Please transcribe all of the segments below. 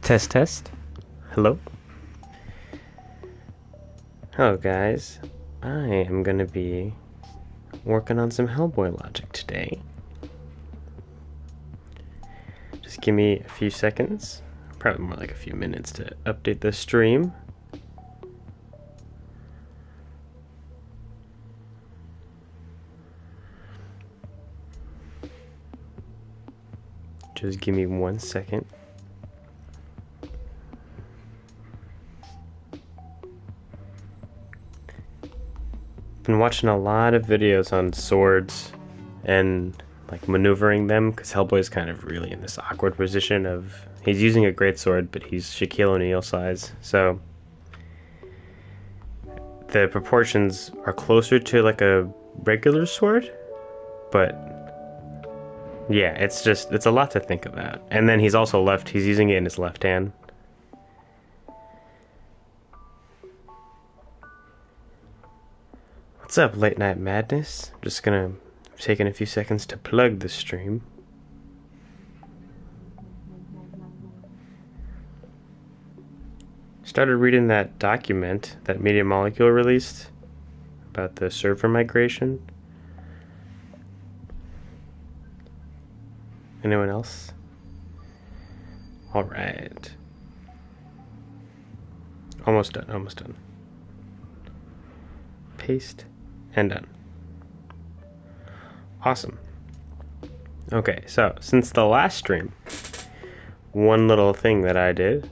Test, test. Hello? Hello, guys. I am gonna be working on some Hellboy logic today. Just give me a few seconds, probably more like a few minutes to update the stream. Just give me 1 second. Been watching a lot of videos on swords and like maneuvering them, because Hellboy's kind of really in this awkward position of he's using a great sword, but he's Shaquille O'Neal size, so the proportions are closer to like a regular sword, but yeah, it's a lot to think about. And then he's using it in his left hand. What's up, Late Night Madness? I'm just gonna taking a few seconds to plug the stream. Started reading that document that Media Molecule released about the server migration. Anyone else? Alright. Almost done, almost done. Paste and done. Awesome. Okay, so since the last stream, one little thing that I did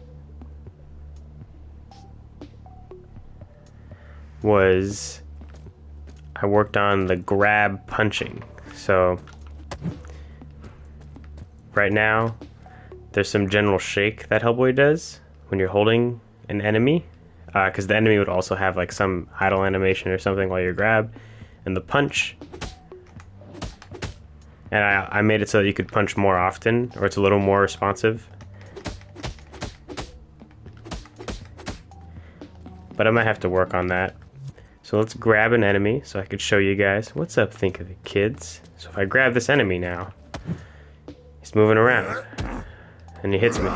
was I worked on the grab punching. So right now there's some general shake that Hellboy does when you're holding an enemy, because the enemy would also have like some idle animation or something while you grab, and the punch. And I made it so that you could punch more often, or it's a little more responsive. But I might have to work on that. So let's grab an enemy so I could show you guys. What's up, Think of It Kids? So if I grab this enemy now, he's moving around, and he hits me.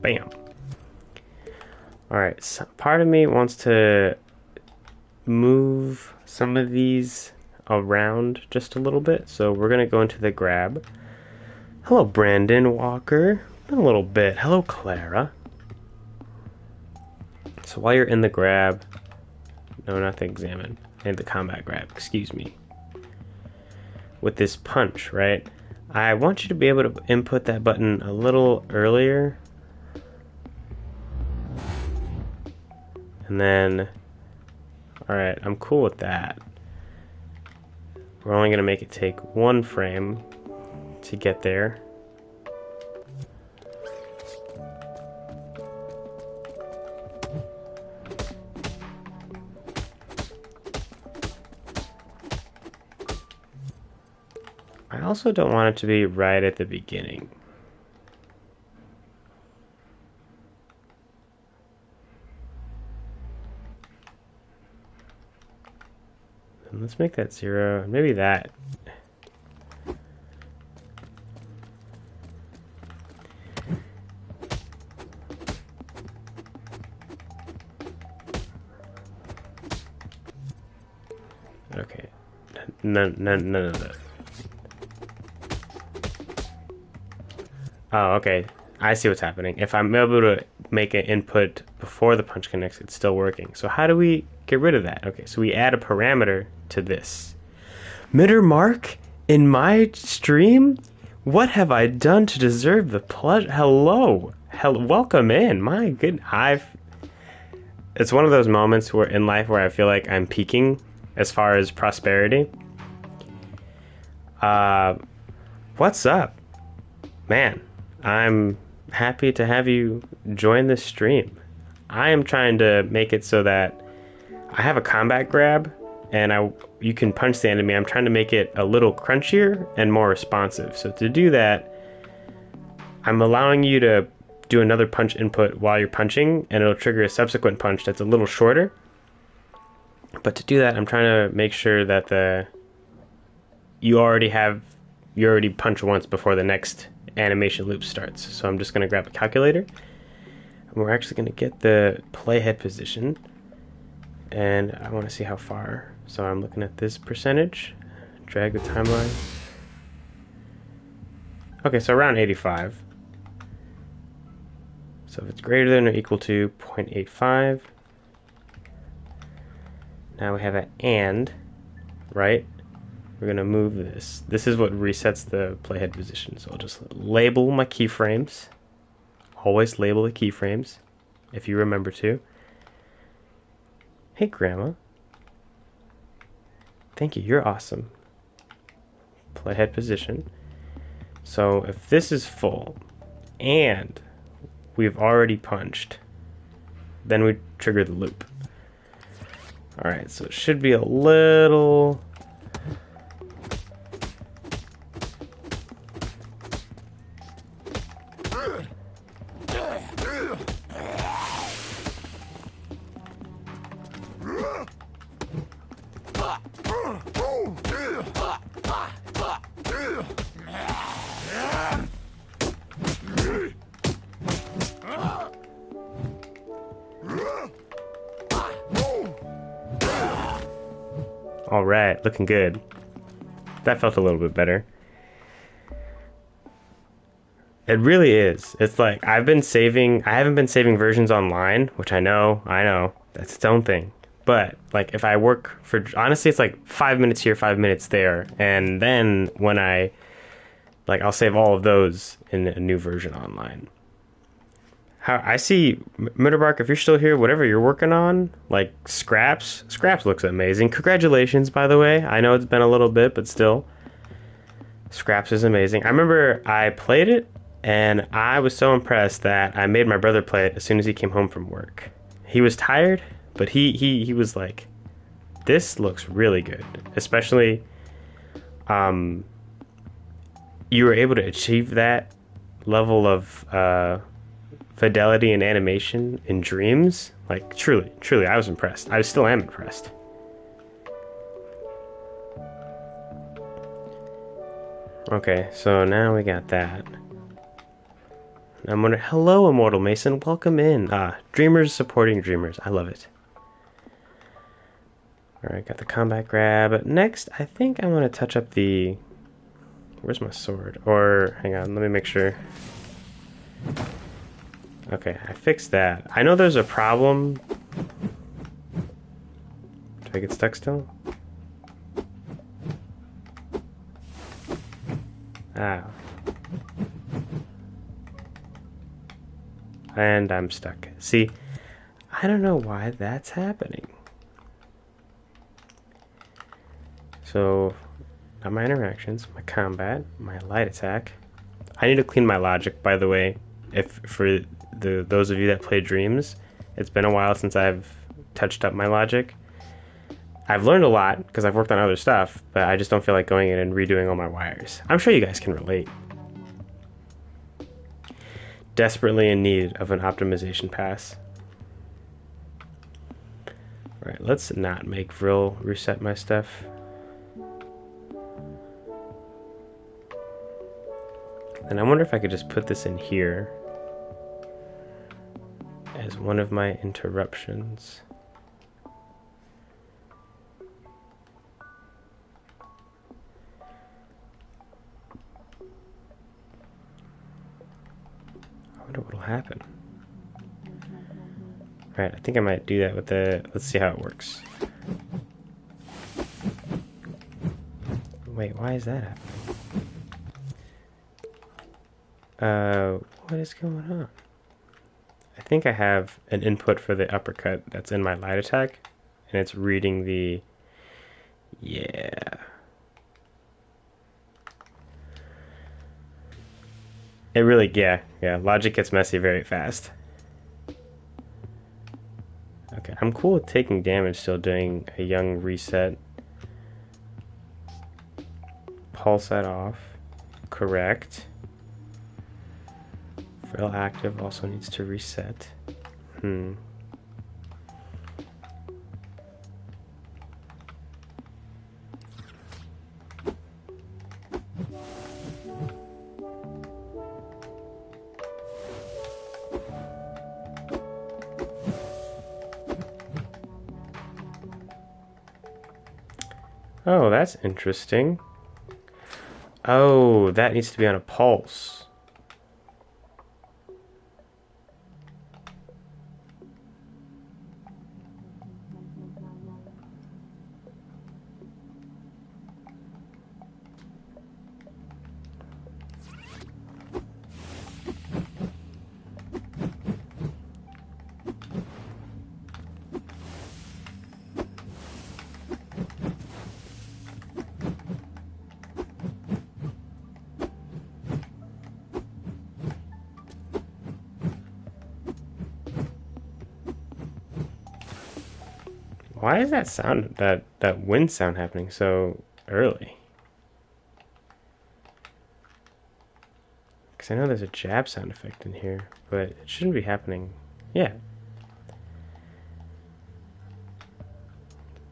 Bam. Alright, so part of me wants to move some of these around just a little bit, so we're going to go into the grab. Hello, Brandon Walker. Been a little bit. Hello, Clara. So while you're in the grab, no, not the examine, and the combat grab, excuse me. With this punch, right? I want you to be able to input that button a little earlier. And then, alright, I'm cool with that. We're only going to make it take 1 frame to get there. I also don't want it to be right at the beginning. And let's make that 0, maybe that. Okay, none of that. Oh, okay. I see what's happening. If I'm able to make an input before the punch connects, it's still working. So how do we get rid of that? Okay, so we add a parameter to this. Mitter Mark in my stream? What have I done to deserve the pleasure? Hello. Welcome in. My good. It's one of those moments where in life where I feel like I'm peaking as far as prosperity. What's up? Man. I'm happy to have you join this stream. I am trying to make it so that I have a combat grab, and you can punch the enemy. I'm trying to make it a little crunchier and more responsive. So to do that, I'm allowing you to do another punch input while you're punching, and it'll trigger a subsequent punch that's a little shorter. But to do that, I'm trying to make sure that you already punch once before the next animation loop starts. So I'm just going to grab a calculator, and we're actually going to get the playhead position, and I want to see how far. So I'm looking at this percentage, drag the timeline. Okay, so around 85. So if it's greater than or equal to 0.85, now we have an and, right? We're going to move this. This is what resets the playhead position. So I'll just label my keyframes. Always label the keyframes, if you remember to. Hey, Grandma. Thank you, you're awesome. Playhead position. So if this is full, and we've already punched, then we trigger the loop. Alright, so it should be a little... Alright, looking good. That felt a little bit better. It really is. It's like I haven't been saving versions online, which I know, that's its own thing. But like if I work for, honestly, it's like 5 minutes here, 5 minutes there, and then when I'll save all of those in a new version online. I see, Mitterbark, if you're still here, whatever you're working on, like Scraps looks amazing. Congratulations, by the way. I know it's been a little bit, but still. Scraps is amazing. I remember I played it, and I was so impressed that I made my brother play it as soon as he came home from work. He was tired, but he was like, this looks really good. Especially, you were able to achieve that level of fidelity and animation in Dreams. Like, truly, I was impressed. I still am impressed. Okay, so now we got that. I'm wondering, hello, Immortal Mason, welcome in. Dreamers supporting dreamers, I love it. Alright, got the combat grab. Next, I think I want to touch up the... Where's my sword? Or, hang on, let me make sure. Okay, I fixed that. I know there's a problem. Do I get stuck still? Ah. And I'm stuck. See, I don't know why that's happening. So, got my interactions, my combat, my light attack. I need to clean my logic, by the way. If for those of you that play Dreams, it's been a while since I've touched up my logic. I've learned a lot because I've worked on other stuff, but I just don't feel like going in and redoing all my wires. I'm sure you guys can relate. Desperately in need of an optimization pass. Alright, let's not make Vril reset my stuff. And I wonder if I could just put this in here as one of my interruptions. I wonder what'll happen. Right, I think I might do that with the... Let's see how it works. Wait, why is that happening? What is going on? I think I have an input for the uppercut that's in my light attack, and it's reading the... Yeah. It really, yeah, logic gets messy very fast. Okay, I'm I'm cool with taking damage, still doing a young reset. Pulse that off. Correct. Frill active also needs to reset. Oh, that's interesting. Oh, that needs to be on a pulse. Why is that sound, that wind sound happening so early? Because I know there's a jab sound effect in here, but it shouldn't be happening. Yeah.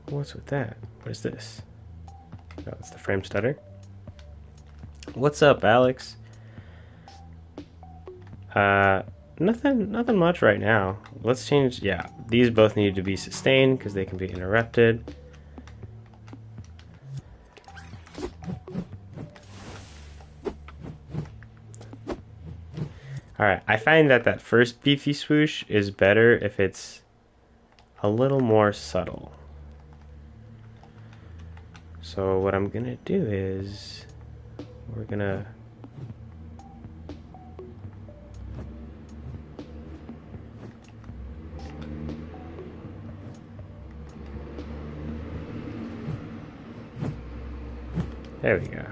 What's with that? What is this? Oh, it's the frame stutter. What's up, Alex? Nothing much right now. Let's change, yeah, these both need to be sustained because they can be interrupted. Alright, I find that first beefy swoosh is better if it's a little more subtle. So what I'm gonna do is, we're gonna there we go.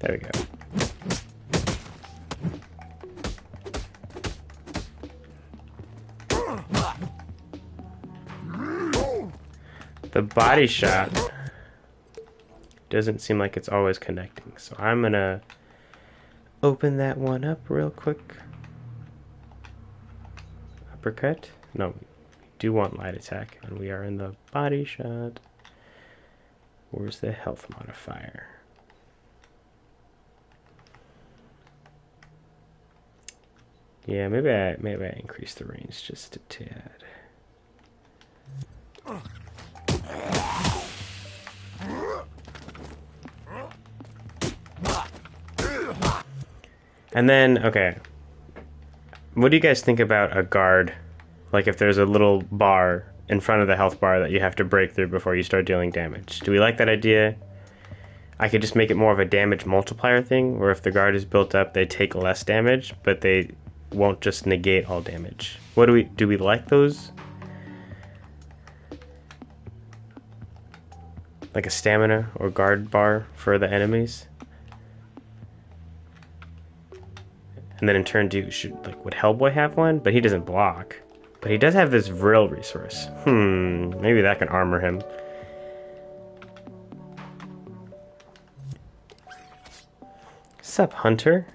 There we go. The body shot doesn't seem like it's always connecting, so I'm gonna open that one up real quick. Uppercut. No, we do want light attack, and we are in the body shot. Where's the health modifier? Yeah, maybe I increase the range just a tad. And then, okay, what do you guys think about a guard? Like if there's a little bar in front of the health bar that you have to break through before you start dealing damage. Do we like that idea? I could just make it more of a damage multiplier thing, where if the guard is built up, they take less damage, but they won't just negate all damage. What do we like those? Like a stamina or guard bar for the enemies? And then in turn, would Hellboy have one? But he doesn't block. But he does have this Vril resource. Maybe that can armor him. Sup, Hunter?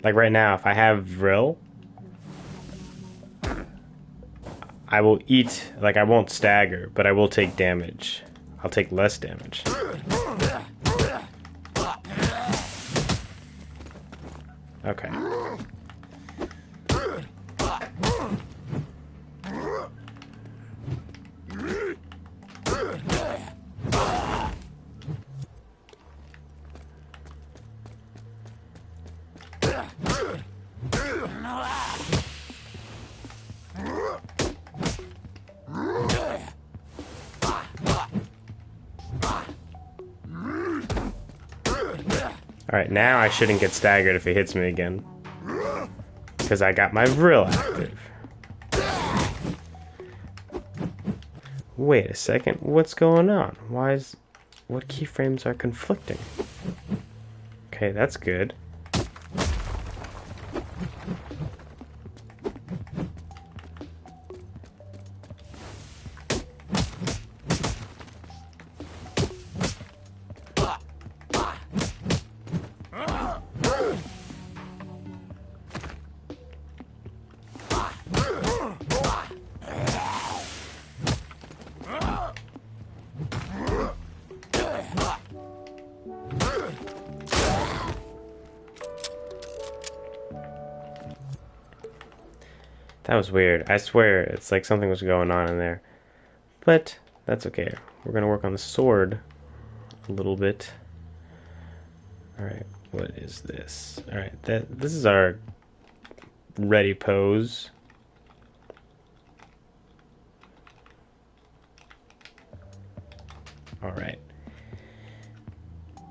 Like right now, if I have Vril, I will eat, like I won't stagger, but I will take damage. I'll take less damage. Okay. Alright, now I shouldn't get staggered if he hits me again. because I got my vril active. Wait a second, what's going on? What keyframes are conflicting? Okay, that's good. That was weird. I swear, it's like something was going on in there. But that's okay. We're going to work on the sword a little bit. Alright, what is this? Alright, this is our ready pose. Alright.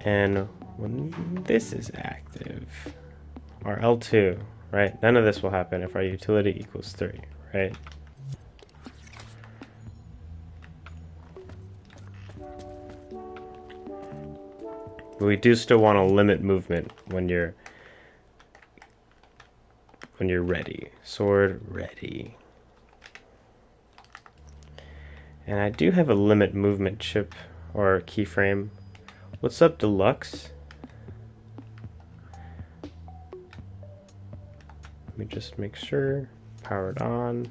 And when this is active, our L2, right? None of this will happen if our utility equals 3, right? But we do still want to limit movement when you're ready. Sword ready. And I do have a limit movement chip or keyframe. What's up, Deluxe? Let me just make sure. Powered on.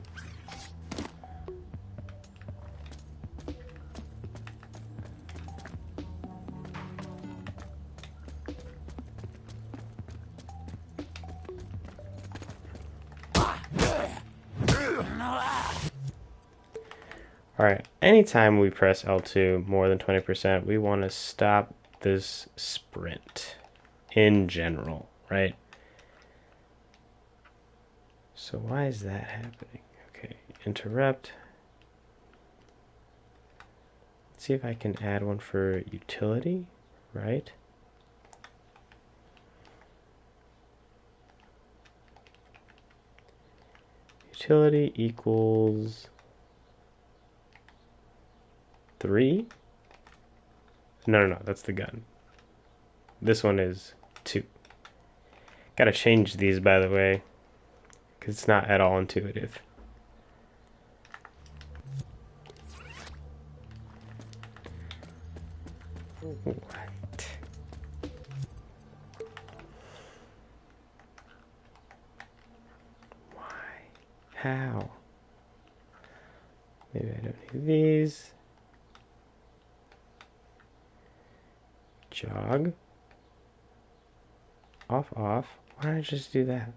Alright, anytime we press L2 more than 20%, we want to stop this sprint in general, right? So why is that happening? Okay, interrupt. Let's see if I can add one for utility, right? Utility equals 3? No, that's the gun. This one is 2. Gotta change these, by the way, because it's not at all intuitive. What? Why? How? Maybe I don't need these. Jog. Off. Why don't I just do that?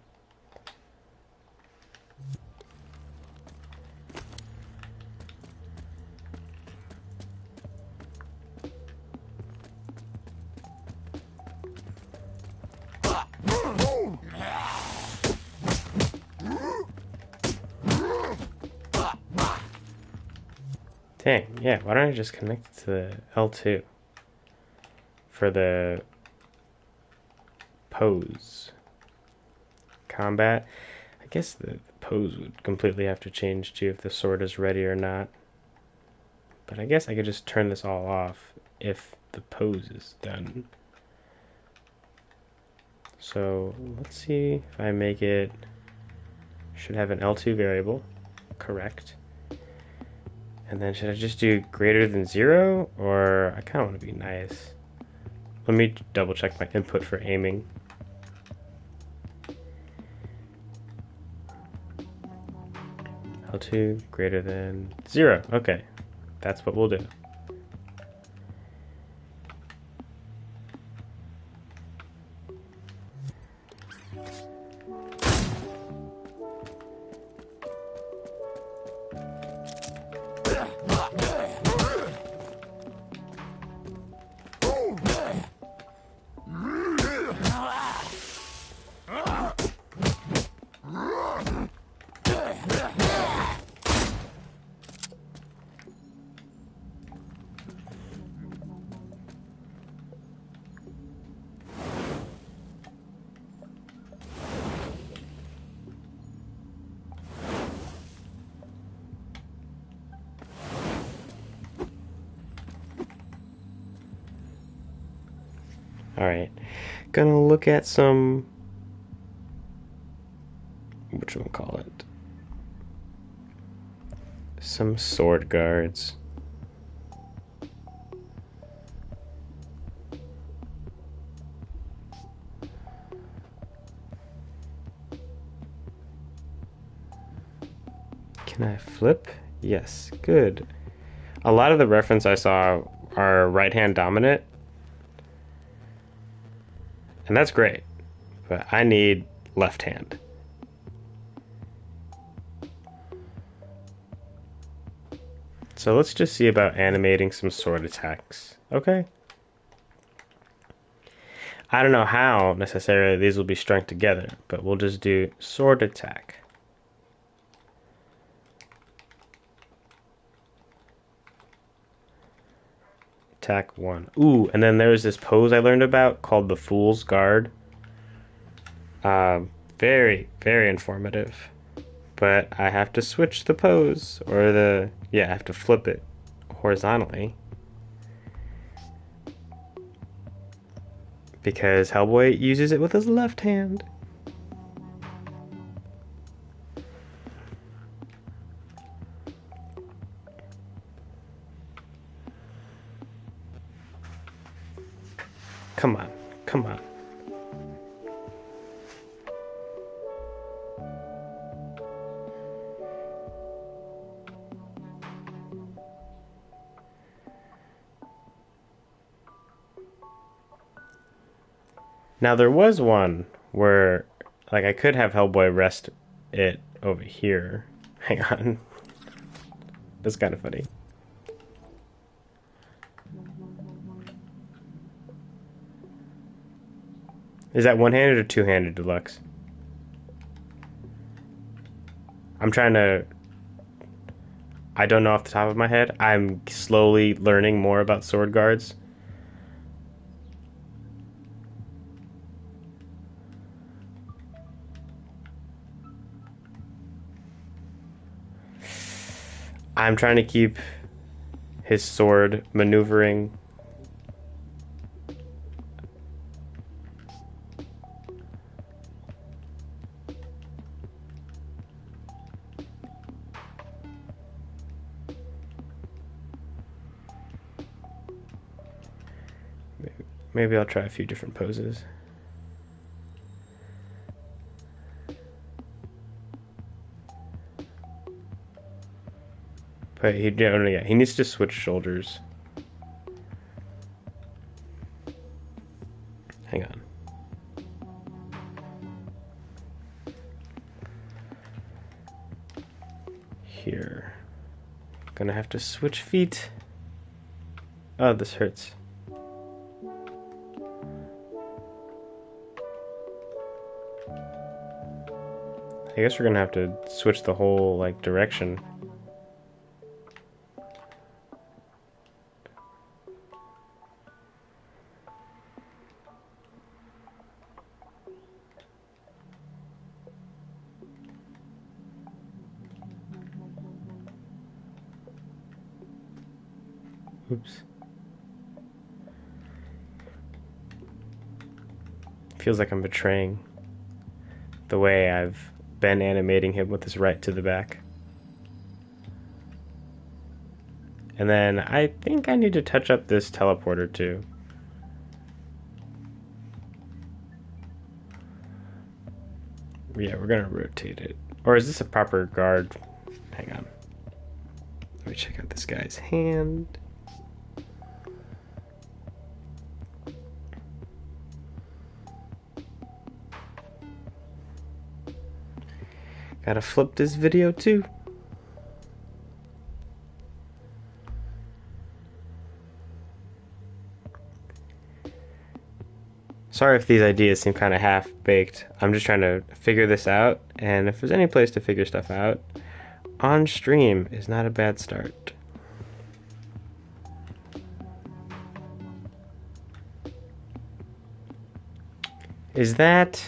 Dang, yeah, why don't I just connect it to the L2 for the pose? Combat. I guess the pose would completely have to change too if the sword is ready or not. But I guess I could just turn this all off if the pose is done. So let's see if I make it, should have an L2 variable, correct. And then should I just do greater than 0, or I kind of want to be nice. Let me double check my input for aiming. L2 greater than 0. Okay, that's what we'll do. Alright. Gonna look at some... whatchamacallit? Some sword guards. Can I flip? Yes, good. A lot of the reference I saw are right-hand dominant. And that's great. But I need left hand. So let's just see about animating some sword attacks. Okay. I don't know how necessarily these will be strung together, but we'll just do sword attack. Attack 1. Ooh, and then there's this pose I learned about called the Fool's Guard. Very, very informative. But I have to switch the pose, or I have to flip it horizontally. Because Hellboy uses it with his left hand. Come on, come on. Now there was one where, like, I could have Hellboy rest it over here. Hang on. That's kind of funny. Is that one-handed or two-handed, Deluxe? I'm trying to... I don't know off the top of my head. I'm slowly learning more about sword guards. I'm trying to keep his sword maneuvering. Maybe I'll try a few different poses. But he needs to switch shoulders. Hang on. Here. Gonna have to switch feet. Oh, this hurts. I guess we're gonna have to switch the whole, like, direction. Oops. Feels like I'm betraying the way I've been animating him with his right to the back. And then I think I need to touch up this teleporter too. Yeah, we're gonna rotate it. Or is this a proper guard? Hang on. Let me check out this guy's hand. Gotta flip this video too. Sorry if these ideas seem kind of half-baked. I'm just trying to figure this out, and if there's any place to figure stuff out, on stream is not a bad start. Is that...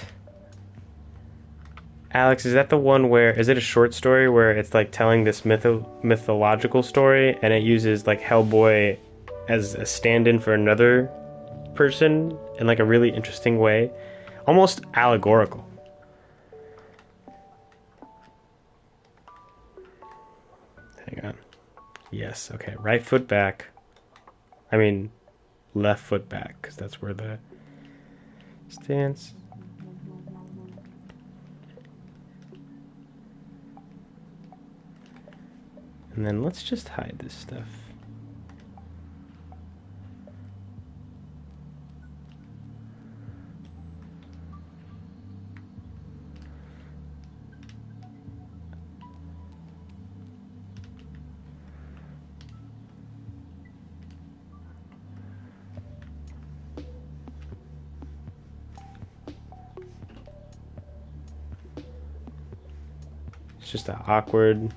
Alex, is that the one where... Is it a short story where it's like telling this mythological story, and it uses like Hellboy as a stand-in for another person, in like a really interesting way, almost allegorical. Hang on. Yes, okay. Right foot back. I mean, left foot back, because that's where the stance. And then let's just hide this stuff. It's just an awkward.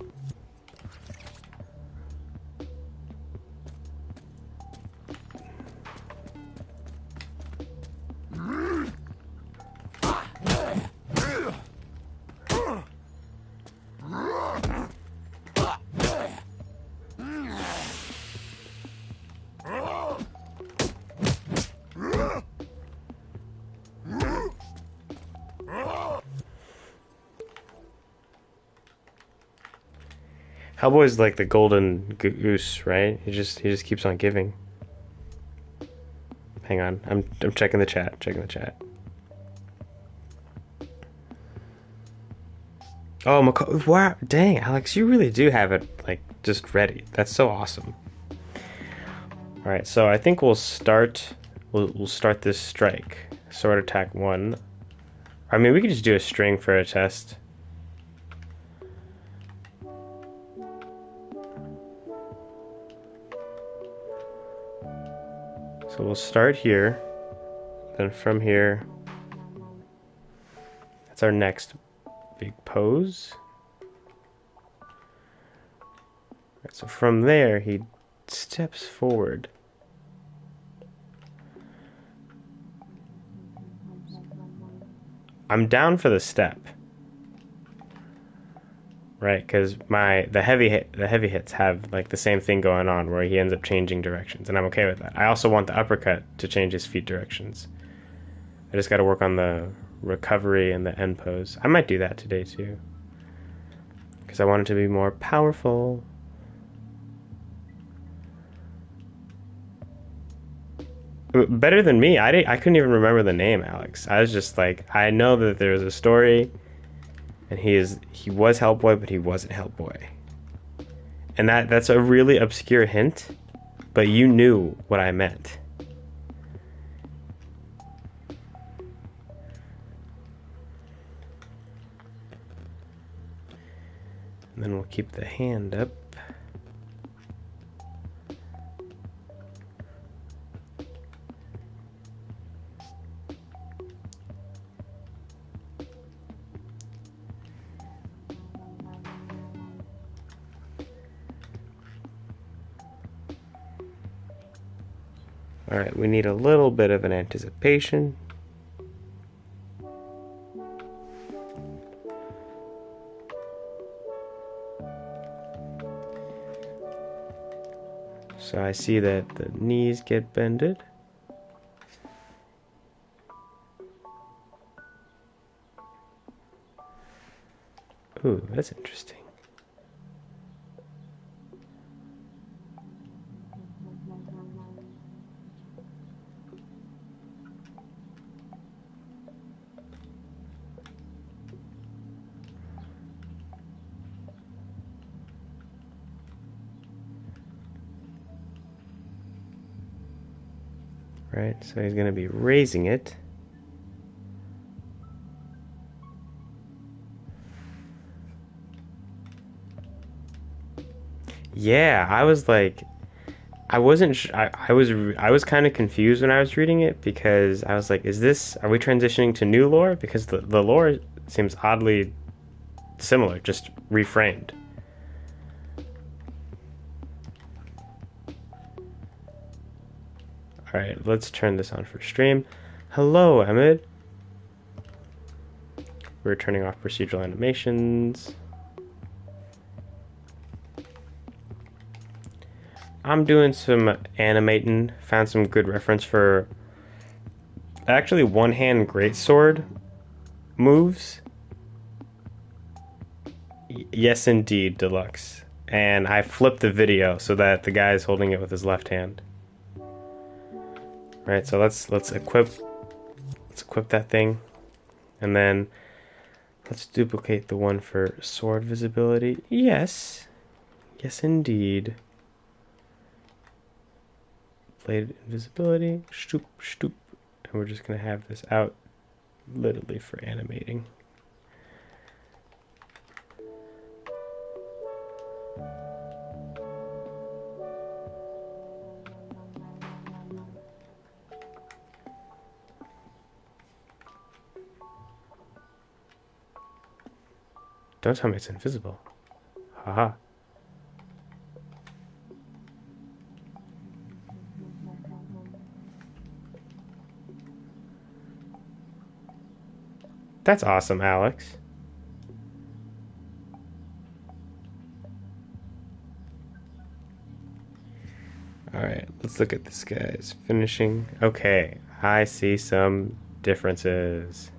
Hellboy's like the golden goose, right? He just keeps on giving. Hang on, I'm checking the chat. Checking the chat. Oh, wow, dang, Alex, you really do have it like just ready. That's so awesome. All right, so I think we'll start. We'll start this strike. Sword attack 1. I mean, we could just do a string for a test. So we'll start here, then from here, that's our next big pose. Right, so from there, he steps forward. I'm down for the step, right? Because the heavy hits have like the same thing going on where he ends up changing directions, and I'm okay with that. I also want the uppercut to change his feet directions. I just got to work on the recovery and the end pose. I might do that today too, because I want it to be more powerful. Better than me. I couldn't even remember the name, Alex. I was just like, I know that there was a story, and he was Hellboy, but he wasn't Hellboy. And that's a really obscure hint, but you knew what I meant. And then we'll keep the hand up. All right, we need a little bit of an anticipation. So I see that the knees get bended. Ooh, that's interesting. Right, so he's going to be raising it. Yeah, I was like, I wasn't. I was kind of confused when I was reading it because I was like, are we transitioning to new lore? Because the lore seems oddly similar, just reframed. All right, let's turn this on for stream. Hello, Emmett. We're turning off procedural animations. I'm doing some animating. Found some good reference for actually one-hand greatsword moves. Yes, indeed, deluxe. And I flipped the video so that the guy is holding it with his left hand. All right, so let's equip that thing, and then let's duplicate the one for sword visibility. Yes, yes, indeed. Blade invisibility. Stoop, stoop. And we're just gonna have this out literally for animating. Don't tell me it's invisible. Haha. That's awesome, Alex. Alright, let's look at this guy's finishing. Okay, I see some differences.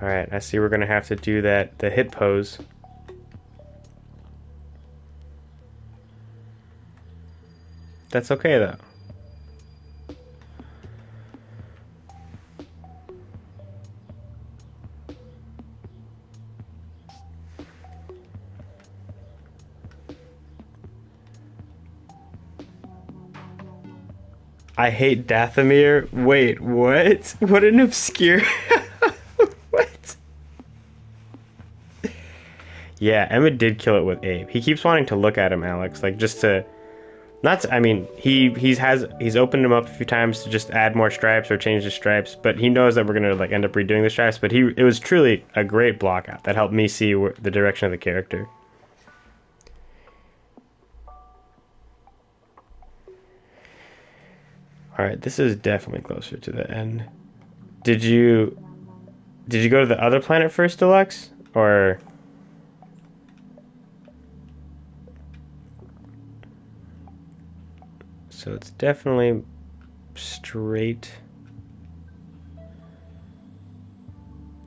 Alright, I see we're gonna have to do the hit pose. That's okay though. I hate Dathomir. Wait, what? What an obscure. What? Yeah, Emmett did kill it with Abe. He keeps wanting to look at him, Alex, like just to not to, I mean, he's opened him up a few times to just add more stripes or change the stripes, but he knows that we're gonna like end up redoing the stripes. But it was truly a great block out that helped me see the direction of the character. All right, this is definitely closer to the end. Did you go to the other planet first, Deluxe, or? So it's definitely straight.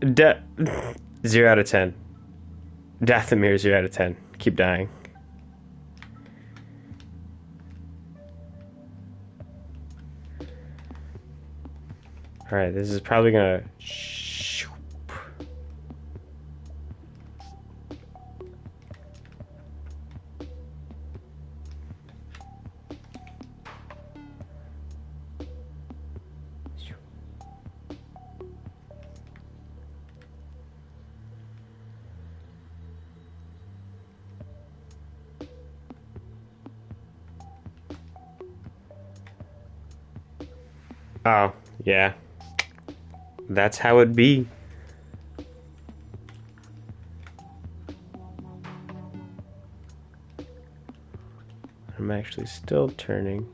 0 out of 10. Dathomir 0 out of 10. Keep dying. Alright, this is probably gonna. Oh, yeah. That's how it be. I'm actually still turning.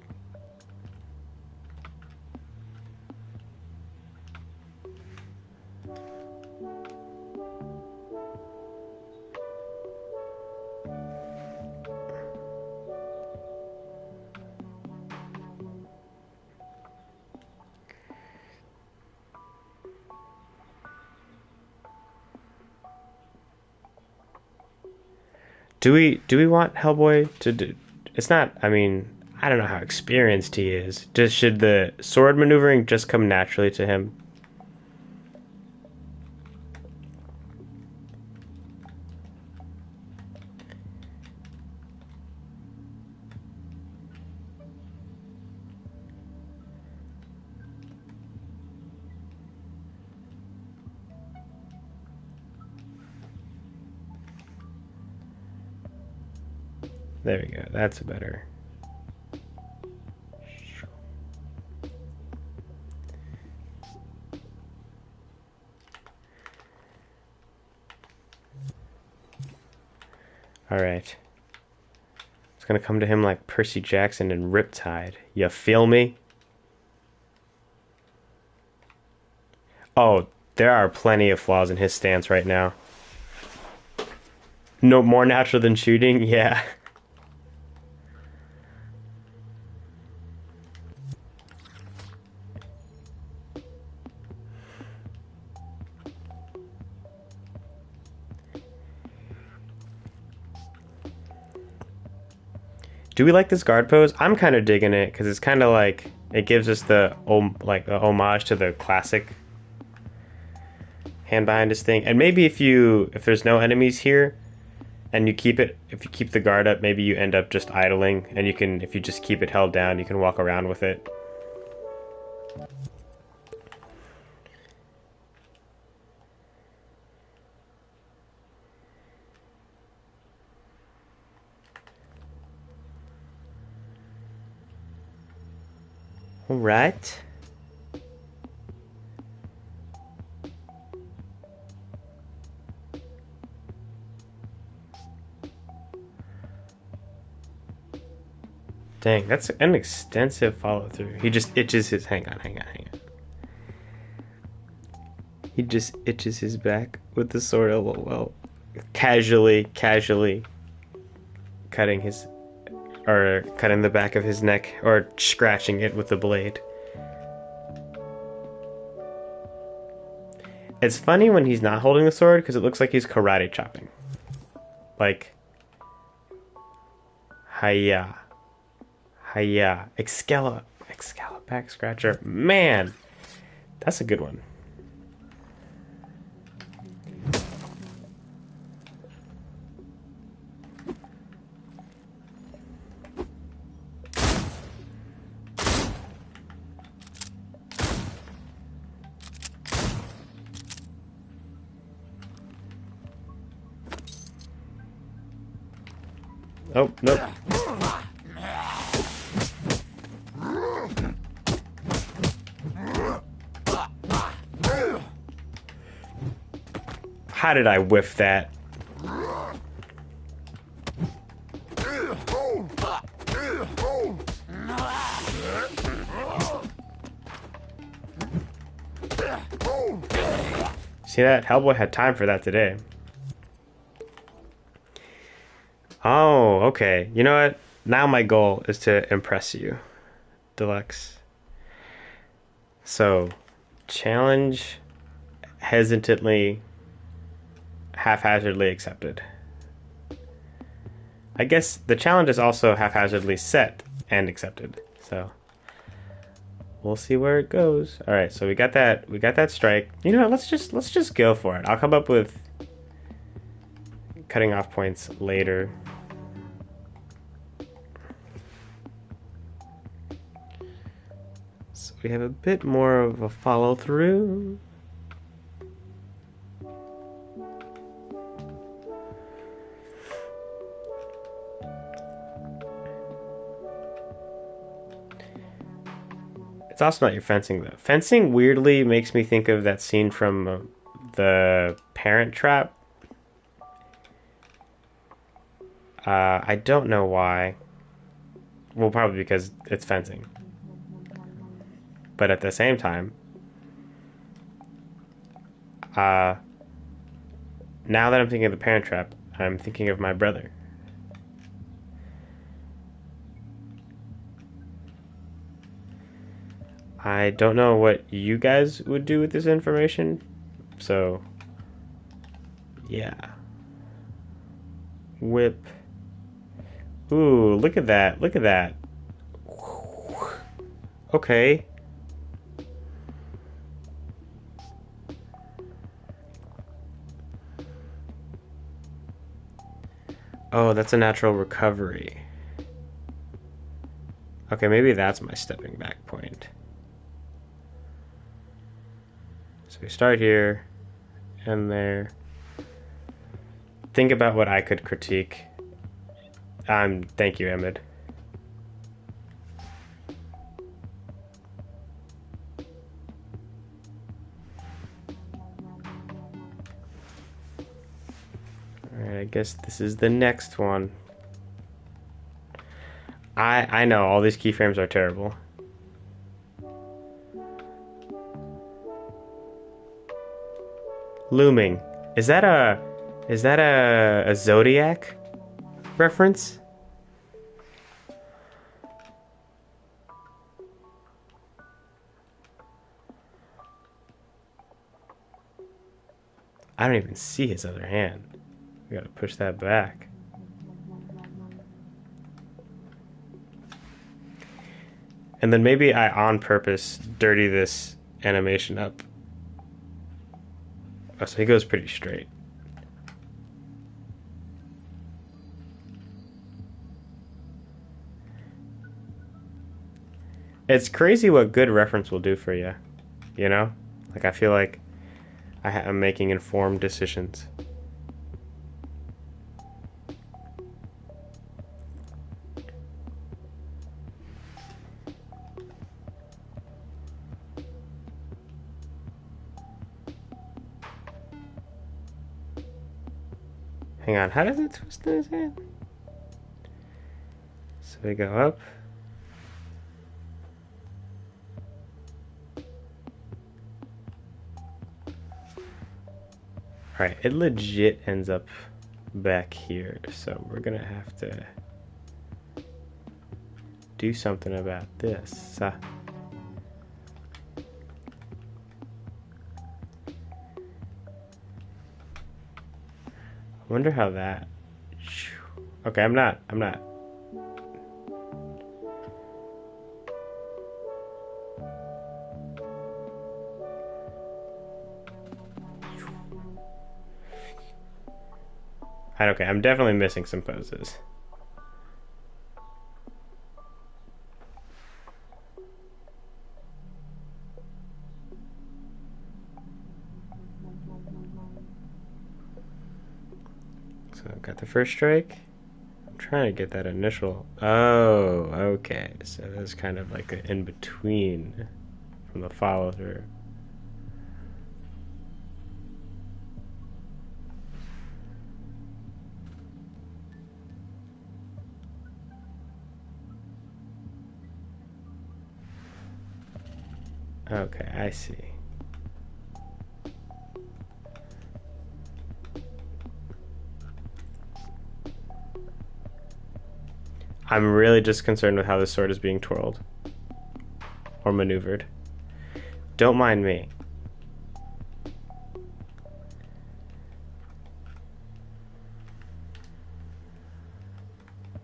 Do we want Hellboy to do? It's not. I mean, I don't know how experienced he is. Just should the sword maneuvering just come naturally to him? There we go. That's better. All right. It's gonna come to him like Percy Jackson and Riptide. You feel me? Oh, there are plenty of flaws in his stance right now. No more natural than shooting? Yeah. Do we like this guard pose? I'm kind of digging it because it's kind of like it gives us the like a homage to the classic hand behind his thing. And maybe if there's no enemies here and if you keep the guard up, maybe you end up just idling and if you just keep it held down, you can walk around with it. All right. Dang, that's an extensive follow through. He just itches his. Hang on. He just itches his back with the sword. LOL. Casually cutting cutting the back of his neck or scratching it with the blade. It's funny when he's not holding the sword because it looks like he's karate chopping. Like, hiya. Excella back scratcher. Man, that's a good one. Oh, nope. How did I whiff that? See that? Hellboy had time for that today. Oh, okay. You know what? Now my goal is to impress you, Deluxe. So, challenge hesitantly, haphazardly accepted. I guess the challenge is also haphazardly set and accepted. So, we'll see where it goes. All right, so we got that strike. You know what? Let's just go for it. I'll come up with cutting off points later. So we have a bit more of a follow through. It's also not your fencing though. Fencing weirdly makes me think of that scene from the Parent Trap. I don't know why. Well, probably because it's fencing. But at the same time, now that I'm thinking of the Parent Trap, I'm thinking of my brother. I don't know what you guys would do with this information, so yeah. Whip. Ooh, look at that. Look at that. Okay. Oh, that's a natural recovery. Okay, maybe that's my stepping back point. So we start here and there. Think about what I could critique. Thank you, Emmett. Alright, I guess this is the next one. I know all these keyframes are terrible. Looming. Is that a Zodiac reference? I don't even see his other hand. We gotta push that back. And then maybe I on purpose dirty this animation up. Oh, so he goes pretty straight. It's crazy what good reference will do for you, you know? Like, I feel like I'm making informed decisions. Hang on, how does it twist in his hand? So we go up. Alright, it legit ends up back here, so we're gonna have to do something about this. I wonder how that... Okay, I'm not. Okay, I'm definitely missing some poses. So I've got the first strike. I'm trying to get that initial... Oh, okay. So that's kind of like an in-between from the follow-through. Okay, I see. I'm really just concerned with how this sword is being twirled. Or maneuvered. Don't mind me.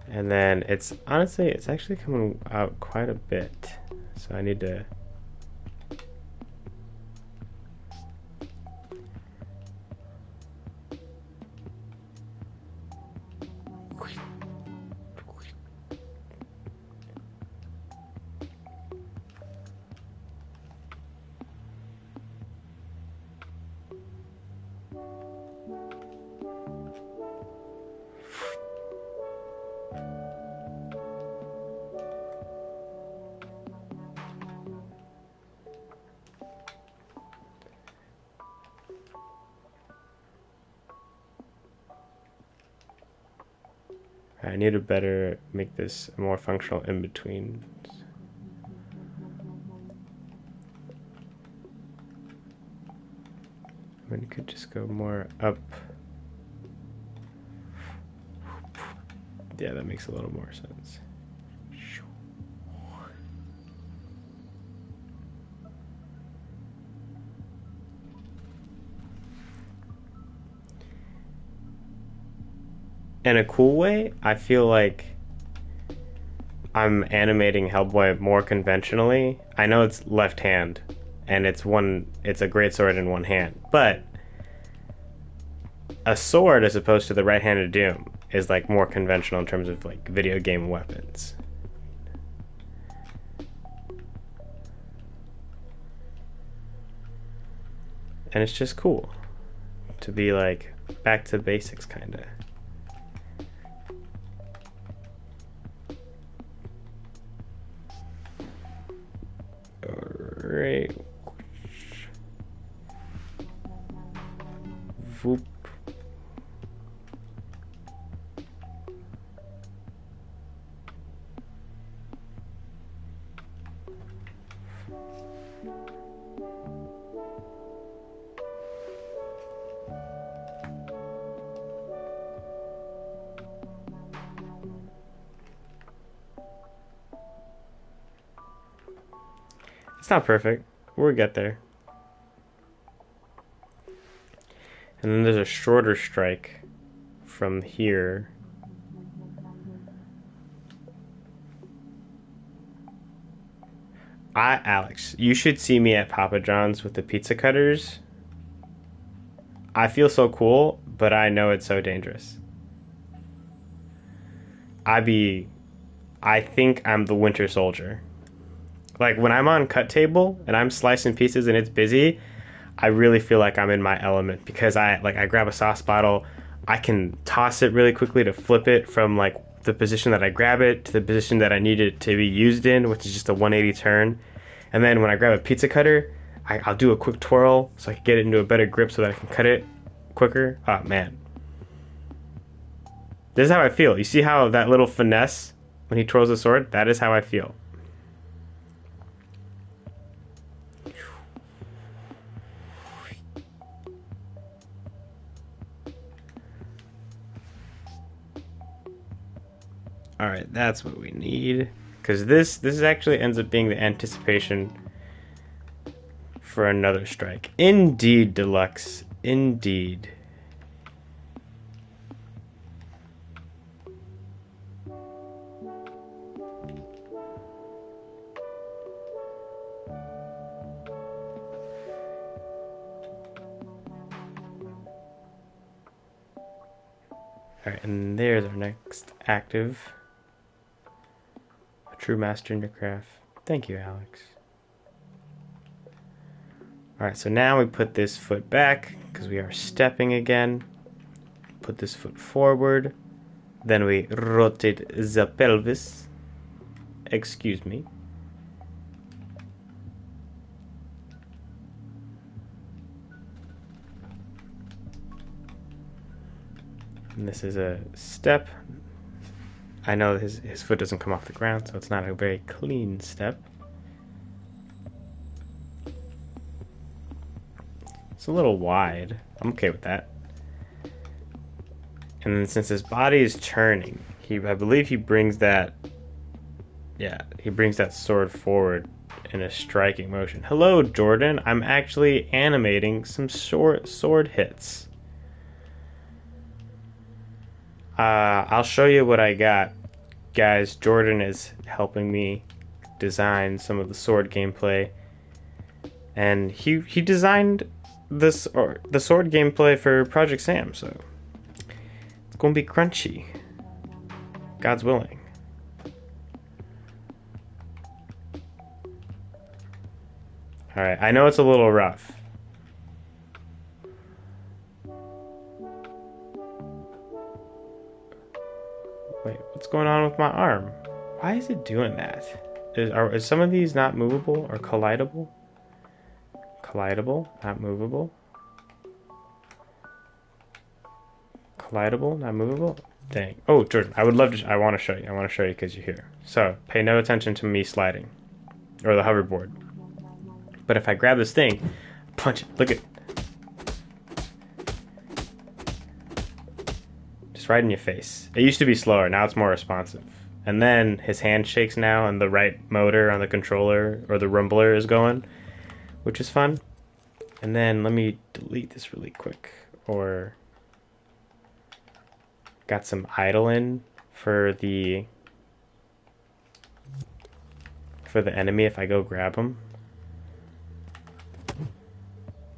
And then it's actually coming out quite a bit. So I need to... I need to better make this more functional in between. I mean, you could just go more up. Yeah, that makes a little more sense. In a cool way, I feel like I'm animating Hellboy more conventionally. I know it's left hand, and it's a great sword in one hand, but a sword as opposed to the right-handed Doom is like more conventional in terms of like video game weapons. And it's just cool to be like back to basics kind of. Alright. Voop. not perfect. We'll get there. And then there's a shorter strike from here. Alex, you should see me at Papa John's with the pizza cutters. I feel so cool, but I know it's so dangerous. I think I'm the Winter Soldier. Like when I'm on cut table and I'm slicing pieces and it's busy, I really feel like I'm in my element because I grab a sauce bottle, I can toss it really quickly to flip it from like the position that I grab it to the position that I need it to be used in, which is just a 180 turn. And then when I grab a pizza cutter, I'll do a quick twirl so I can get it into a better grip so that I can cut it quicker. Oh man. This is how I feel. You see how that little finesse when he twirls the sword? That is how I feel. Alright, that's what we need. Because this actually ends up being the anticipation for another strike. Indeed, Deluxe. Indeed. Alright, and there's our next active. A true master in your craft. Thank you, Alex. Alright, so now we put this foot back because we are stepping again. Put this foot forward. Then we rotate the pelvis. Excuse me. And this is a step. I know his foot doesn't come off the ground, so it's not a very clean step. It's a little wide. I'm okay with that. And then since his body is turning, I believe he brings that, he brings that sword forward in a striking motion. Hello, Jordan. I'm actually animating some sword hits. I'll show you what I got. Guys, Jordan is helping me design some of the sword gameplay. And he designed the sword gameplay for Project Sam, so it's gonna be crunchy. God's willing. Alright, I know it's a little rough. Wait, what's going on with my arm? Why is it doing that? Is some of these not movable or collidable? Collidable, not movable. Collidable, not movable. Dang. Oh, Jordan, I would love to. I want to show you. I want to show you because you're here. So pay no attention to me sliding, or the hoverboard. But if I grab this thing, punch it. Look at. Just right in your face. It used to be slower. Now it's more responsive. And then his hand shakes now, and the right motor on the controller or the rumbler is going, which is fun. And then let me delete this really quick. Or got some idle in for the enemy if I go grab him.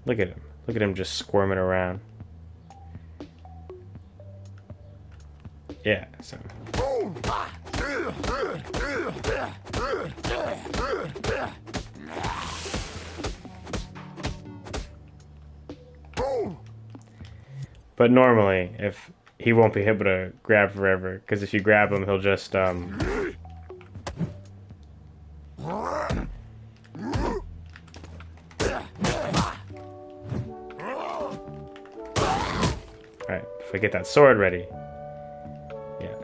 Look at him. Look at him just squirming around. Yeah, so. But normally, if he won't be able to grab forever, because if you grab him, he'll just Alright, if I get that sword ready. Yeah.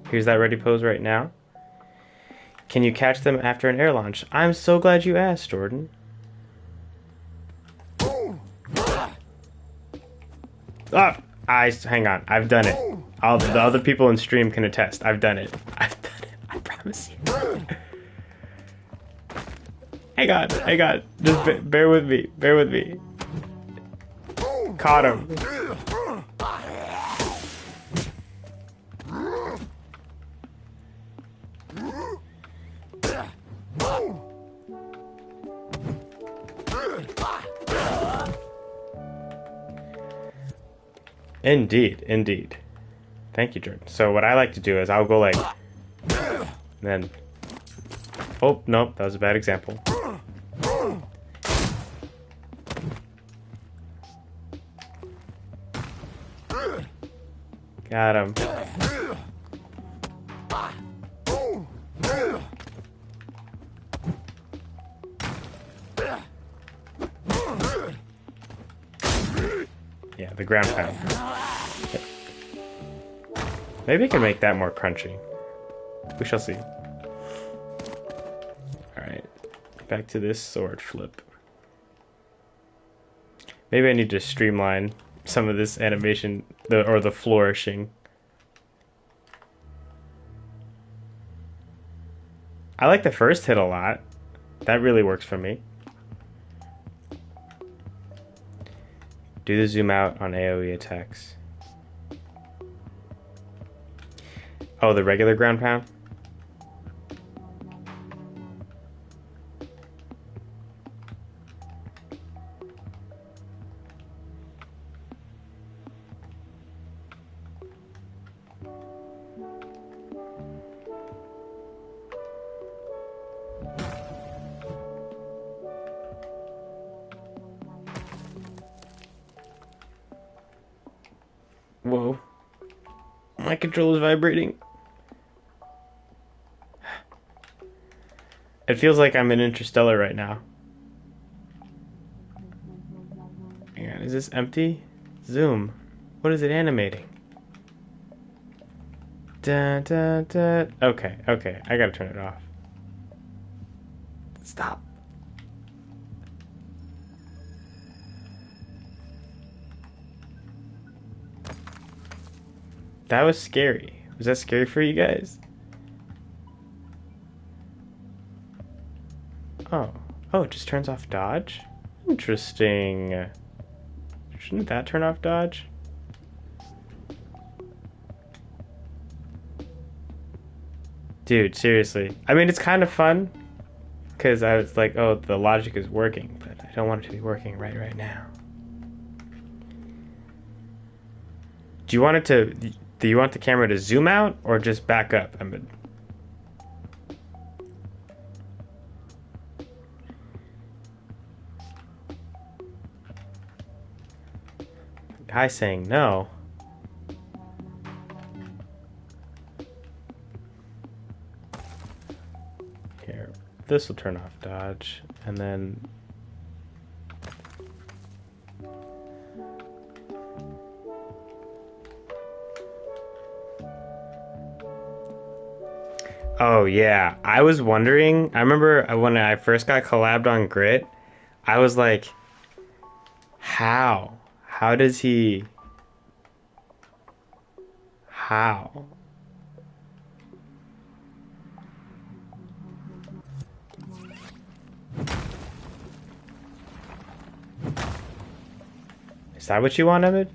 Here's that ready pose right now. Can you catch them after an air launch? I'm so glad you asked, Jordan. Oh, hang on. I've done it. The other people in stream can attest. I've done it. I've done it. I promise you. Hang on, hang on. Just bear with me. Bear with me. Caught him. Indeed, indeed. Thank you, Jordan. So what I like to do is I'll go like, then. Oh, nope, that was a bad example. Got him. Yeah, the ground pound. Maybe I can make that more crunchy. We shall see. Alright, back to this sword flip. Maybe I need to streamline some of this animation, or the flourishing. I like the first hit a lot. That really works for me. Do the zoom out on AoE attacks. Oh, the regular ground pound? Whoa. My controller's vibrating. It feels like I'm in Interstellar right now. Hang on, is this empty? Zoom. What is it animating? Da, da, da. Okay, okay. I gotta turn it off. Stop. That was scary. Was that scary for you guys? Oh. Oh, it just turns off dodge? Interesting. Shouldn't that turn off dodge? Dude, seriously. I mean, it's kind of fun. Because I was like, oh, the logic is working. But I don't want it to be working right now. Do you want it to... Do you want the camera to zoom out or just back up? I mean... Guy saying no. Here, this will turn off dodge, and then oh yeah, I was wondering. I remember when I first got collabed on Grit, I was like, how? How does he? How? Is that what you want, Emmett?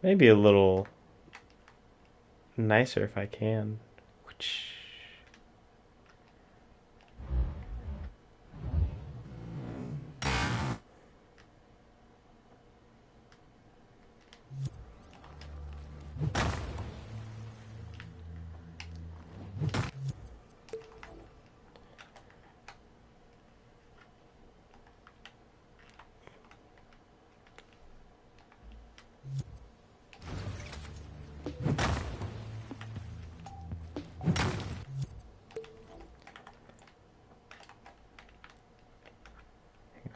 Maybe a little nicer if I can.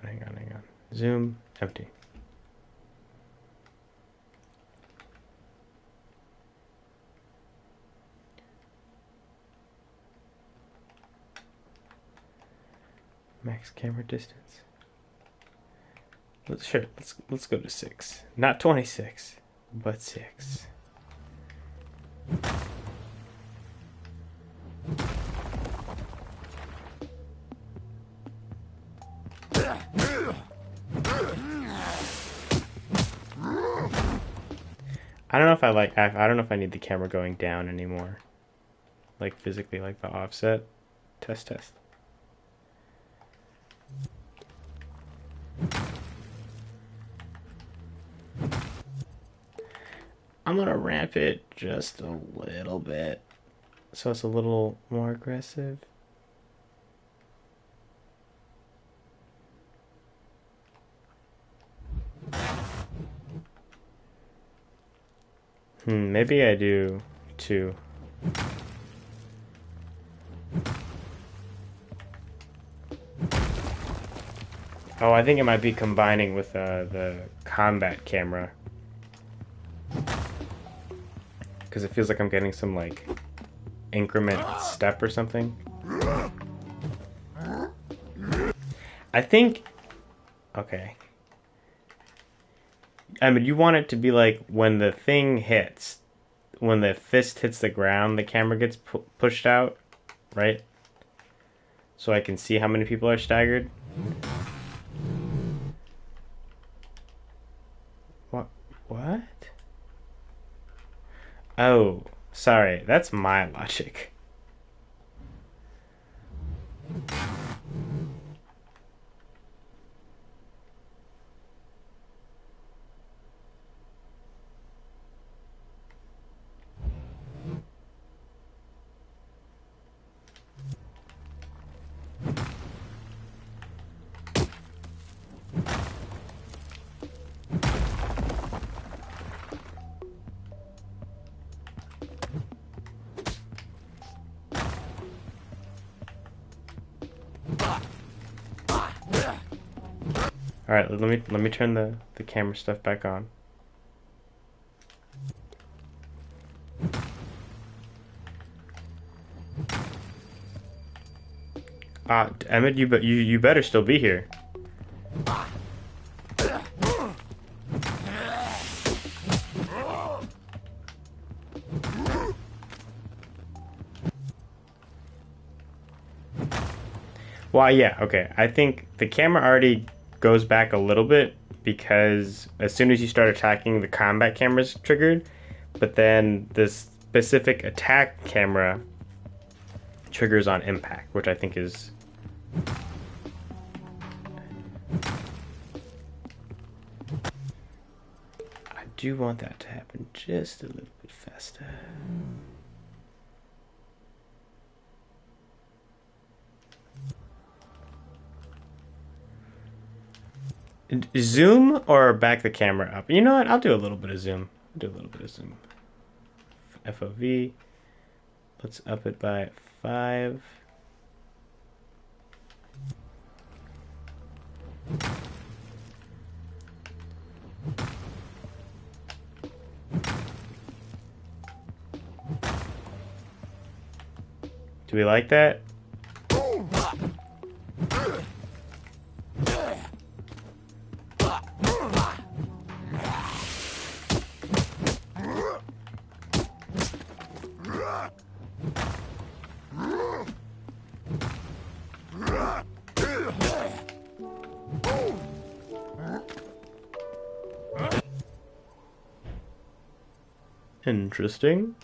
Hang on. Zoom, empty. Max camera distance. Sure, let's go to 6. Not 26, but 6. I don't know if I don't know if I need the camera going down anymore. Like physically, like the offset. Test. I'm gonna ramp it just a little bit so it's a little more aggressive. Maybe I do 2. Oh, I think it might be combining with the combat camera. Because it feels like I'm getting some, like, increment step or something. I think... Okay. I mean, you want it to be like when the thing hits, when the fist hits the ground, the camera gets pushed out, right? So I can see how many people are staggered. What? Oh, sorry. That's my logic. All right, let me turn the camera stuff back on. Emmett, you better still be here. Well, yeah, okay. I think the camera already goes back a little bit because as soon as you start attacking, the combat camera's triggered, but then the specific attack camera triggers on impact, which I think is... I do want that to happen just a little bit faster. Zoom or back the camera up? You know what? I'll do a little bit of zoom. I'll do a little bit of zoom. FOV. Let's up it by 5. Do we like that? Interesting.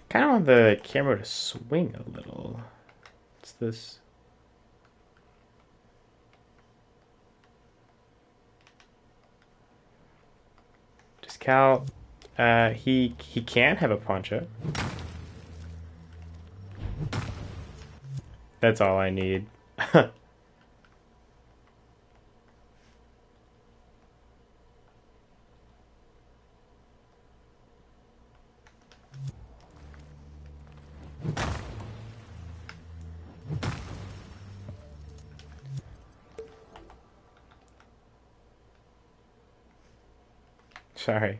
Kind of want the camera to swing a little. What's this? Does Cal? He can have a poncho. That's all I need. Sorry.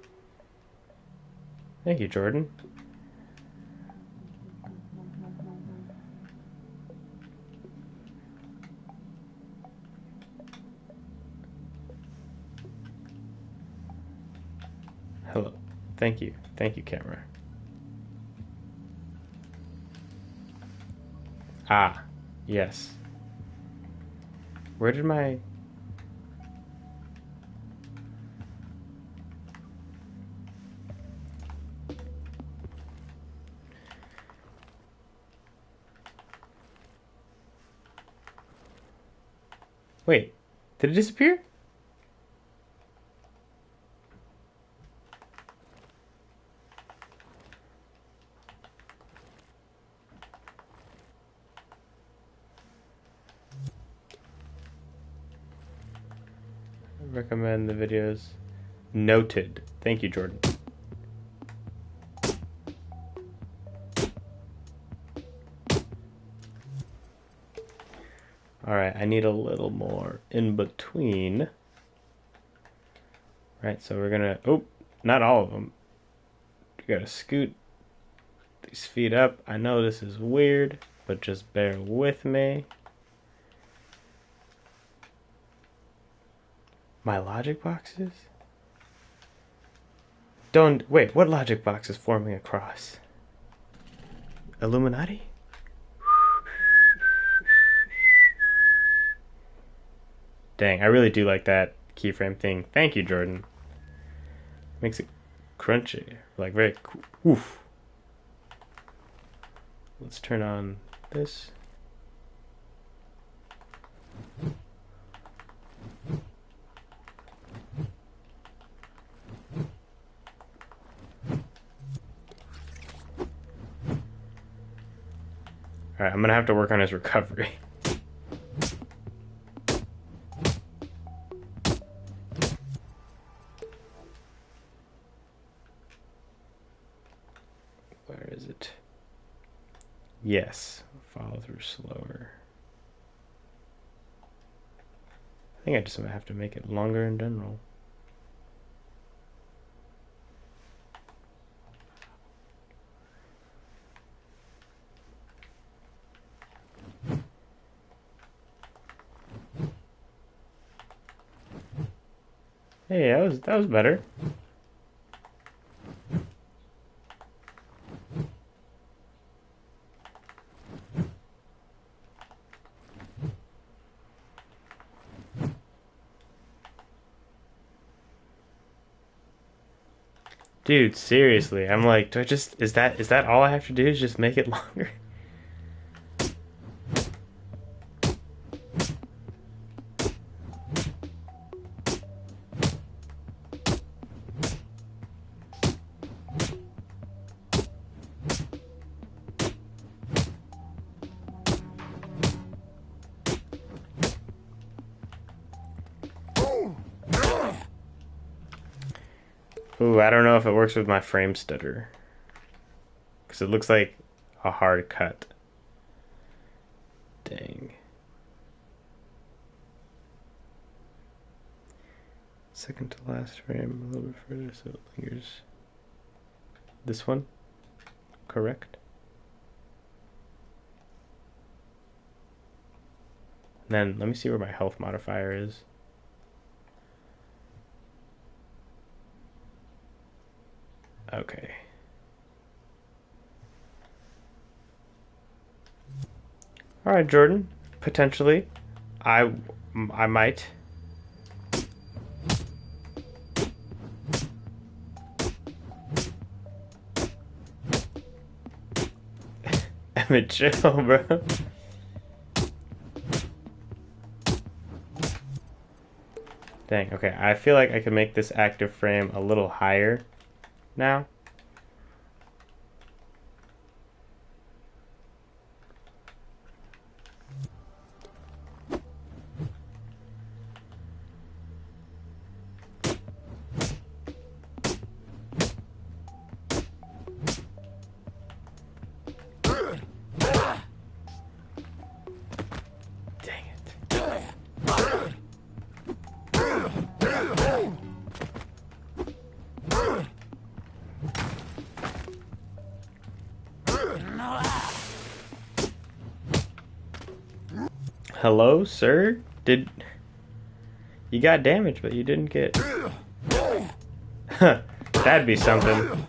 Thank you, Jordan. Hello. Thank you. Thank you, camera. Ah, yes. Where did my... Wait, did it disappear? I recommend the videos. Noted. Thank you, Jordan. Alright, I need a little more in between. Right, so we're gonna... Oh, not all of them. We gotta scoot these feet up. I know this is weird, but just bear with me. My logic boxes? Don't... Wait, what logic box is forming across? Illuminati? Dang, I really do like that keyframe thing. Thank you, Jordan. Makes it crunchy. Like, very cool. Oof. Let's turn on this. Alright, I'm gonna have to work on his recovery. Where is it? Yes, follow through slower. I think I just have to make it longer in general. Hey, that was better. Dude, seriously, I'm like, do I just is that all I have to do is just make it longer? Ooh, I don't know if it works with my frame stutter. Because it looks like a hard cut. Dang. Second to last frame, a little bit further so it lingers. This one? Correct? And then let me see where my health modifier is. Okay. All right, Jordan. Potentially, I might. Emmett, chill, bro. Dang. Okay, I feel like I can make this active frame a little higher now. Hello, sir? Did you got damaged, but you didn't get... That'd be something.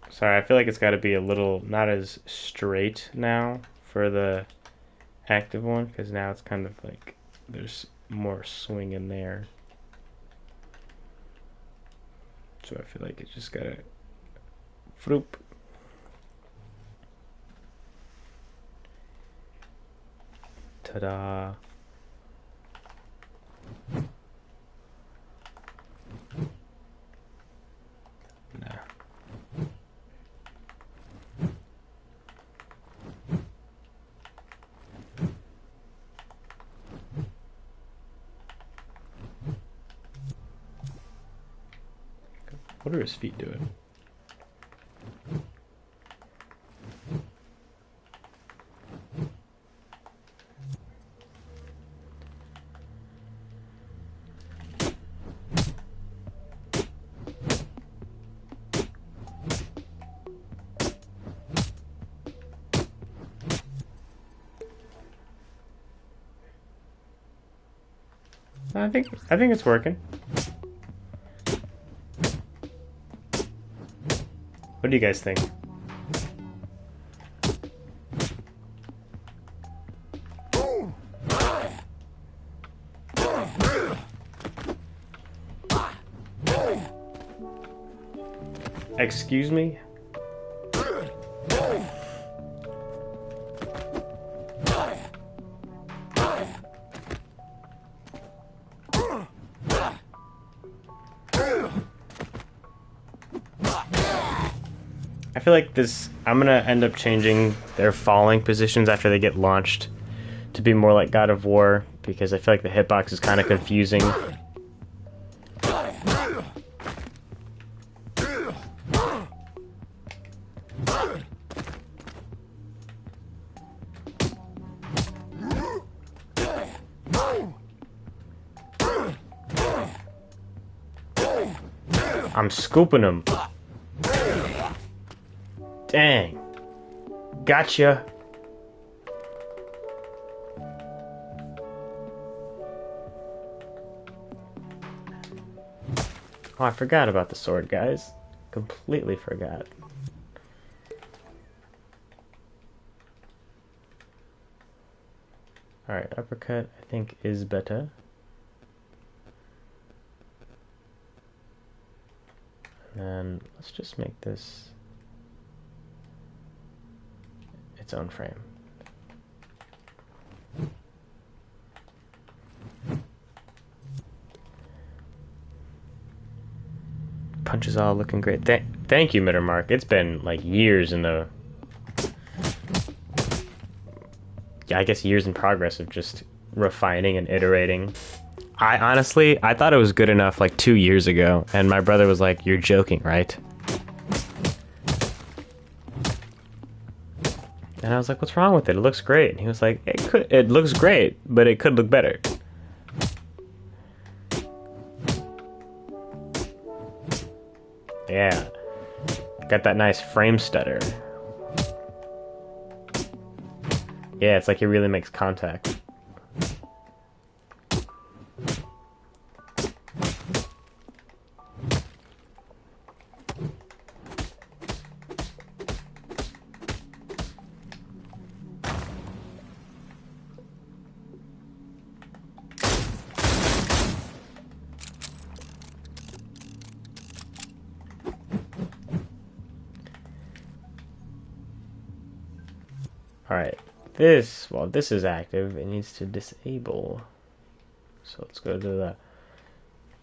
Sorry, I feel like it's got to be a little not as straight now for the active one, because now it's kind of like there's more swing in there. So I feel like it just gotta floop. Ta-da. Nah. What are his feet doing? I think it's working. What do you guys think? Excuse me? I feel like this, I'm gonna end up changing their falling positions after they get launched to be more like God of War, because I feel like the hitbox is kind of confusing. I'm scooping him. Dang. Gotcha. Oh, I forgot about the sword, guys. Completely forgot. Alright, uppercut, I think, is better. And then let's just make this its own frame. Punch is all looking great. Thank you, Mittermark. It's been like years in the... Yeah, I guess years in progress of just refining and iterating. I honestly thought it was good enough like 2 years ago, and my brother was like, "You're joking, right?" And I was like, "What's wrong with it? It looks great." And he was like, "It looks great, but it could look better." Yeah, got that nice frame stutter. Yeah, it's like it really makes contact. Alright, while this is active, it needs to disable. So let's go to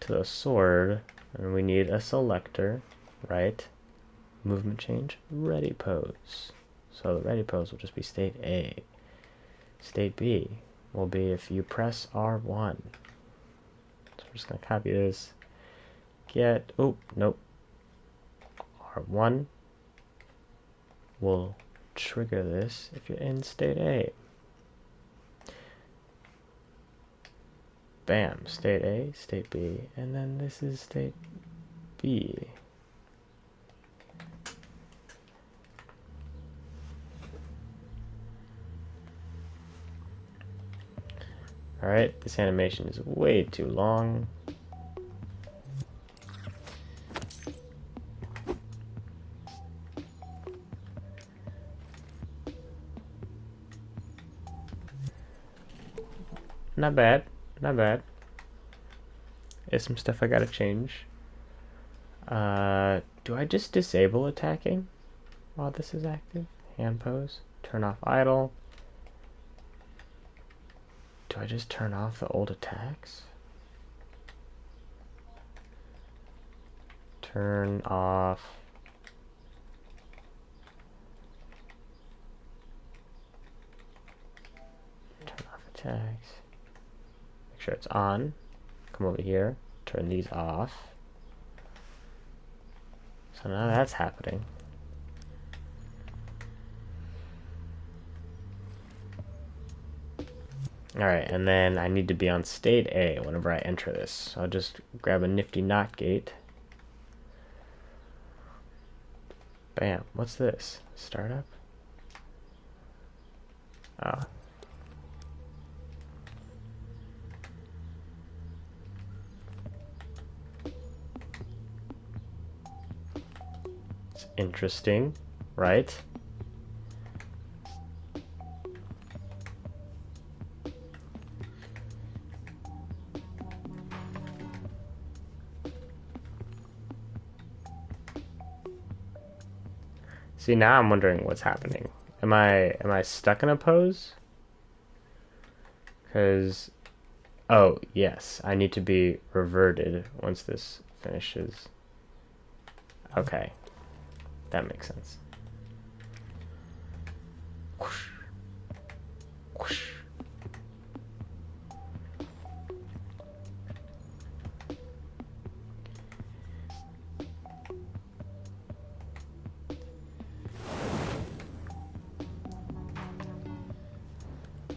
the sword, and we need a selector, right? Movement change, ready pose. So the ready pose will just be state A. State B will be if you press R1. So just gonna copy this. Get, oh, nope. R1 will trigger this if you're in state A. Bam, state A, state B, and then this is state B. Alright, this animation is way too long. Not bad, not bad. There's some stuff I gotta change. Do I just disable attacking while this is active? Hand pose, turn off idle. Do I just turn off the old attacks? Turn off. Turn off attacks. Make sure it's on. Come over here. Turn these off. So now that's happening. Alright, and then I need to be on state A whenever I enter this. So I'll just grab a nifty NOT gate. Bam. What's this? Startup? Oh. It's interesting, right? See, now I'm wondering what's happening. Am I stuck in a pose? Because, oh, yes, I need to be reverted once this finishes. Okay, that makes sense. Whoosh. Whoosh.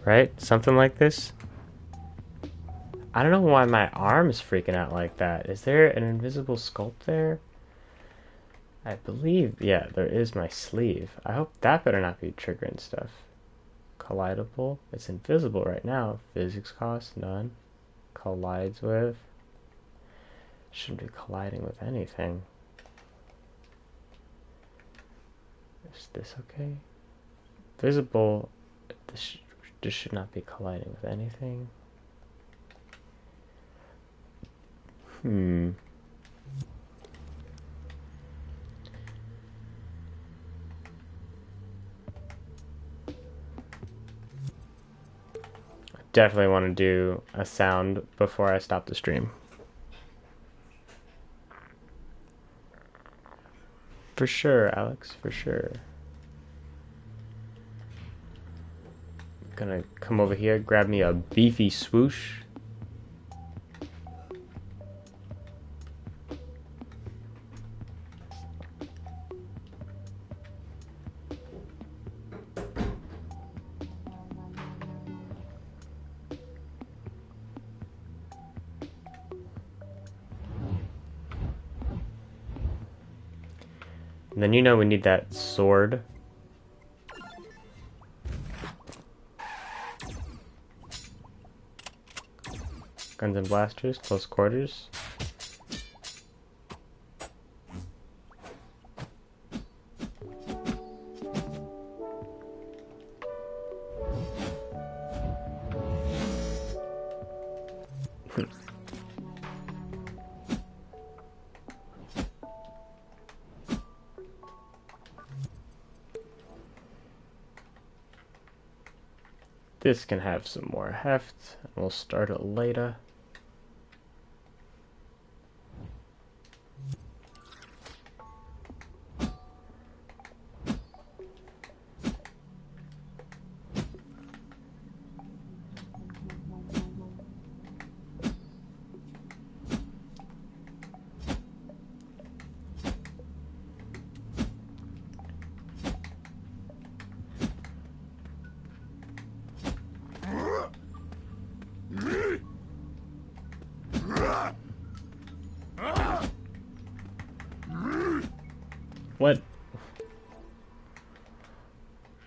Right? Something like this. I don't know why my arm's freaking out like that. Is there an invisible sculpt there? I believe, yeah, there is my sleeve. I hope that better not be triggering stuff. Collidable. It's invisible right now. Physics cost, none. Collides with. Shouldn't be colliding with anything. Is this okay? Visible. This should not be colliding with anything. Definitely want to do a sound before I stop the stream. For sure, Alex, for sure. Gonna come over here, grab me a beefy swoosh. And then you know we need that sword. Guns and blasters, close quarters. This can have some more heft, and we'll start it later. What?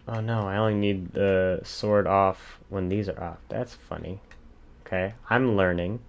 Oh no, I only need the sword off when these are off. That's funny. Okay, I'm learning.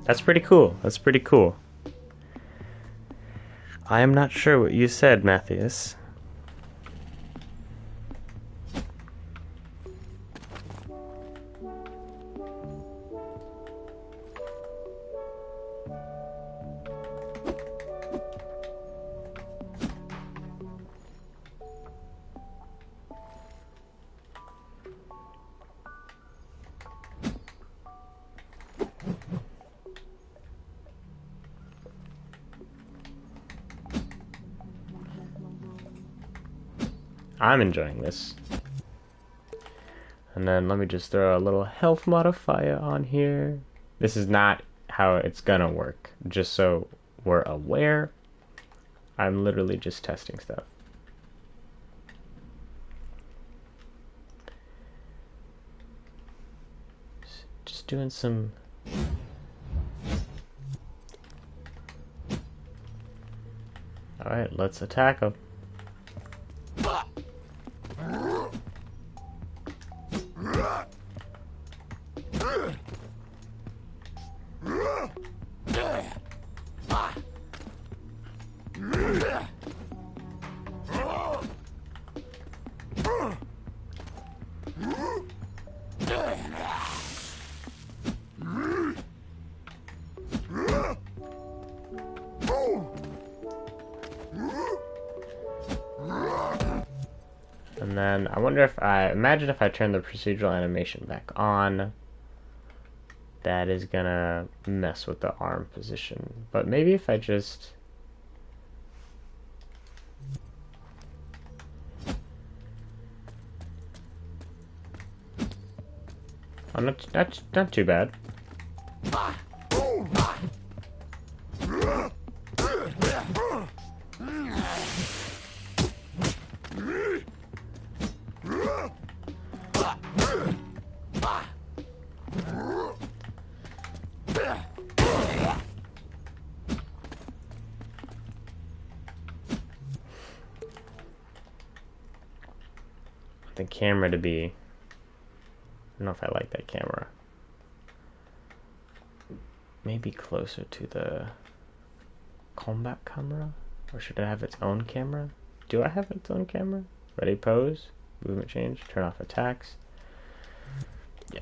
That's pretty cool. That's pretty cool. I am not sure what you said, Matthias. I'm enjoying this. And then let me just throw a little health modifier on here. This is not how it's gonna work, just so we're aware. I'm literally just testing stuff. Just doing some... Alright, let's attack him. And then I wonder if imagine if I turn the procedural animation back on. That is gonna mess with the arm position. But maybe if I just... Oh, not too bad. The camera to be... I don't know if I like that camera. Maybe closer to the combat camera? Or should it have its own camera? Do I have its own camera? Ready, pose, movement change, turn off attacks.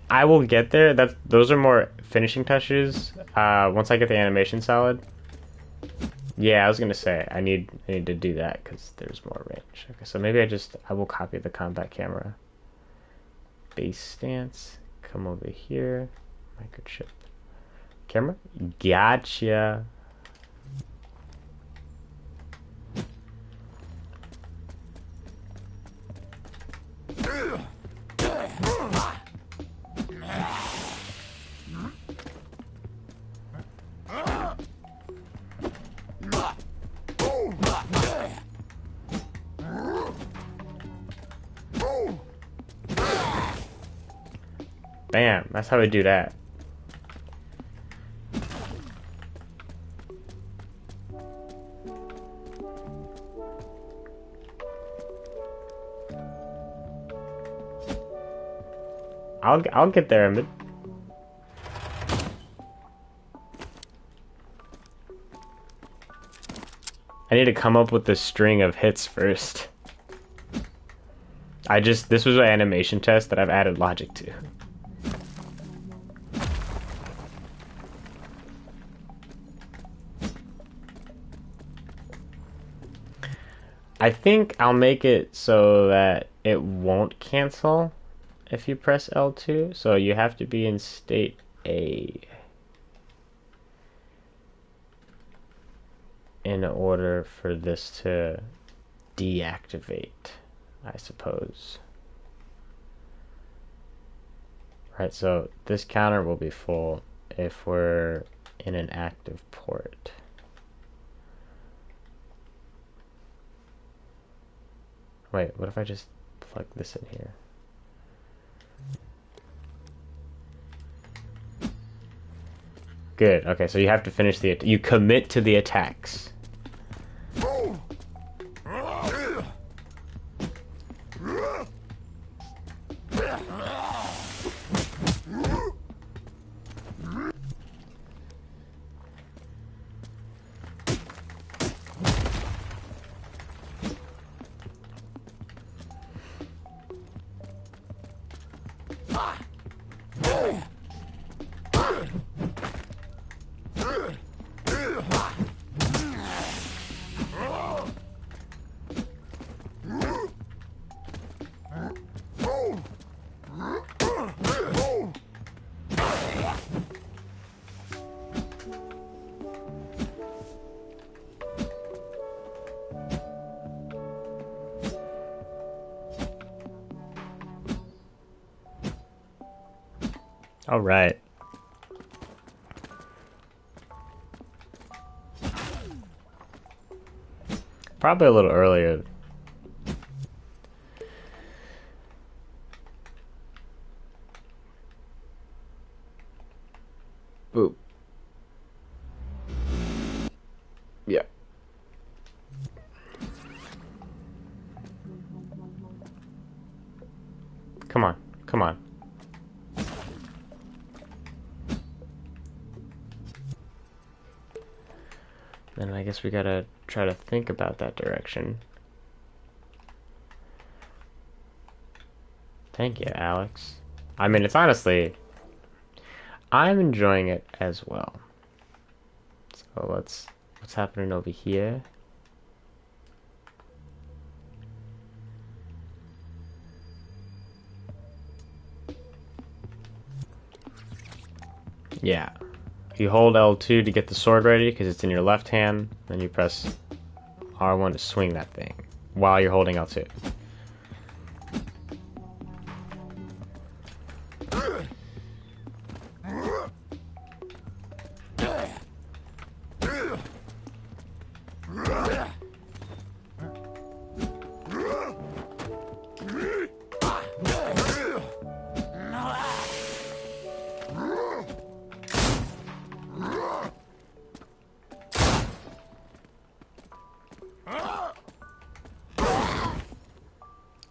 I will get there. Those are more finishing touches. Once I get the animation solid. Yeah, I was gonna say I need to do that because there's more range. Okay, so maybe I will copy the combat camera. Base stance. Come over here. Microchip. Camera. Gotcha. Bam, that's how we do that. I'll get there, Emmett. I need to come up with the string of hits first. This was an animation test that I've added logic to. I think I'll make it so that it won't cancel if you press L2. So you have to be in state A in order for this to deactivate, I suppose. Right, so this counter will be full if we're in an active port. Wait, what if I just plug this in here? Good, okay, so you have to finish you commit to the attacks. All right. Probably a little earlier. Boop. Yeah. Come on. Come on. Then I guess we gotta try to think about that direction. Thank you, Alex. I mean, it's honestly, I'm enjoying it as well. So what's happening over here? Yeah. You hold L2 to get the sword ready because it's in your left hand, then you press R1 to swing that thing while you're holding L2.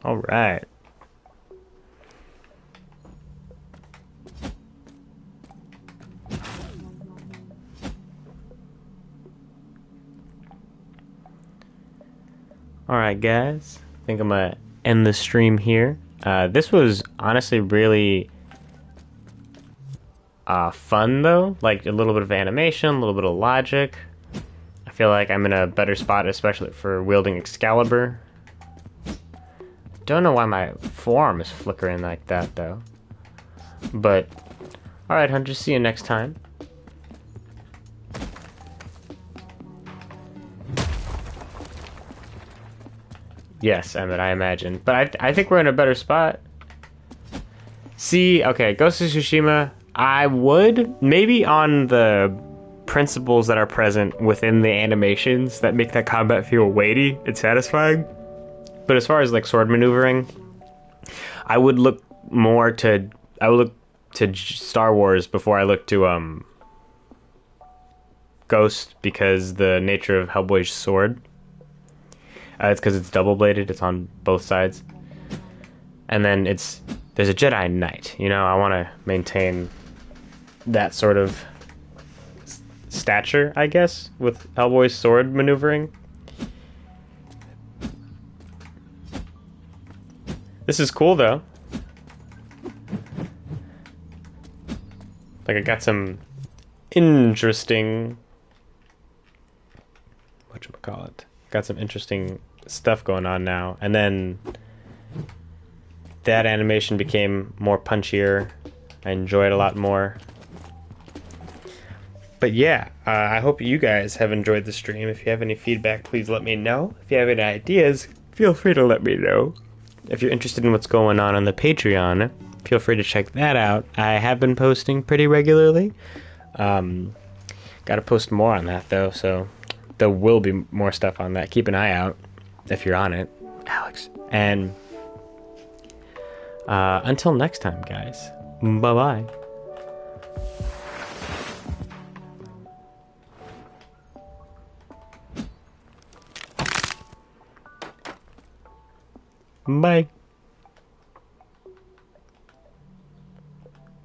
All right. All right, guys. I think I'm gonna end the stream here. This was honestly really fun, though. Like a little bit of animation, a little bit of logic. I feel like I'm in a better spot, especially for wielding Excalibur. Don't know why my forearm is flickering like that, though. But, alright, Hunter, see you next time. Yes, Emmett, I imagine. But I think we're in a better spot. See, okay, Ghost of Tsushima, I would, maybe on the principles that are present within the animations that make that combat feel weighty and satisfying. But as far as like sword maneuvering, I would look to Star Wars before I look to Ghost, because the nature of Hellboy's sword. It's because it's double bladed. It's on both sides, and then there's a Jedi Knight. You know, I want to maintain that sort of stature, I guess, with Hellboy's sword maneuvering. This is cool, though. Like, I got some interesting... whatchamacallit? Got some interesting stuff going on now. And then that animation became more punchier. I enjoy it a lot more. But yeah, I hope you guys have enjoyed the stream. If you have any feedback, please let me know. If you have any ideas, feel free to let me know. If you're interested in what's going on the Patreon, feel free to check that out. I have been posting pretty regularly. Gotta post more on that though, so there will be more stuff on that. Keep an eye out if you're on it, Alex. And until next time, guys. Bye-bye. Bye.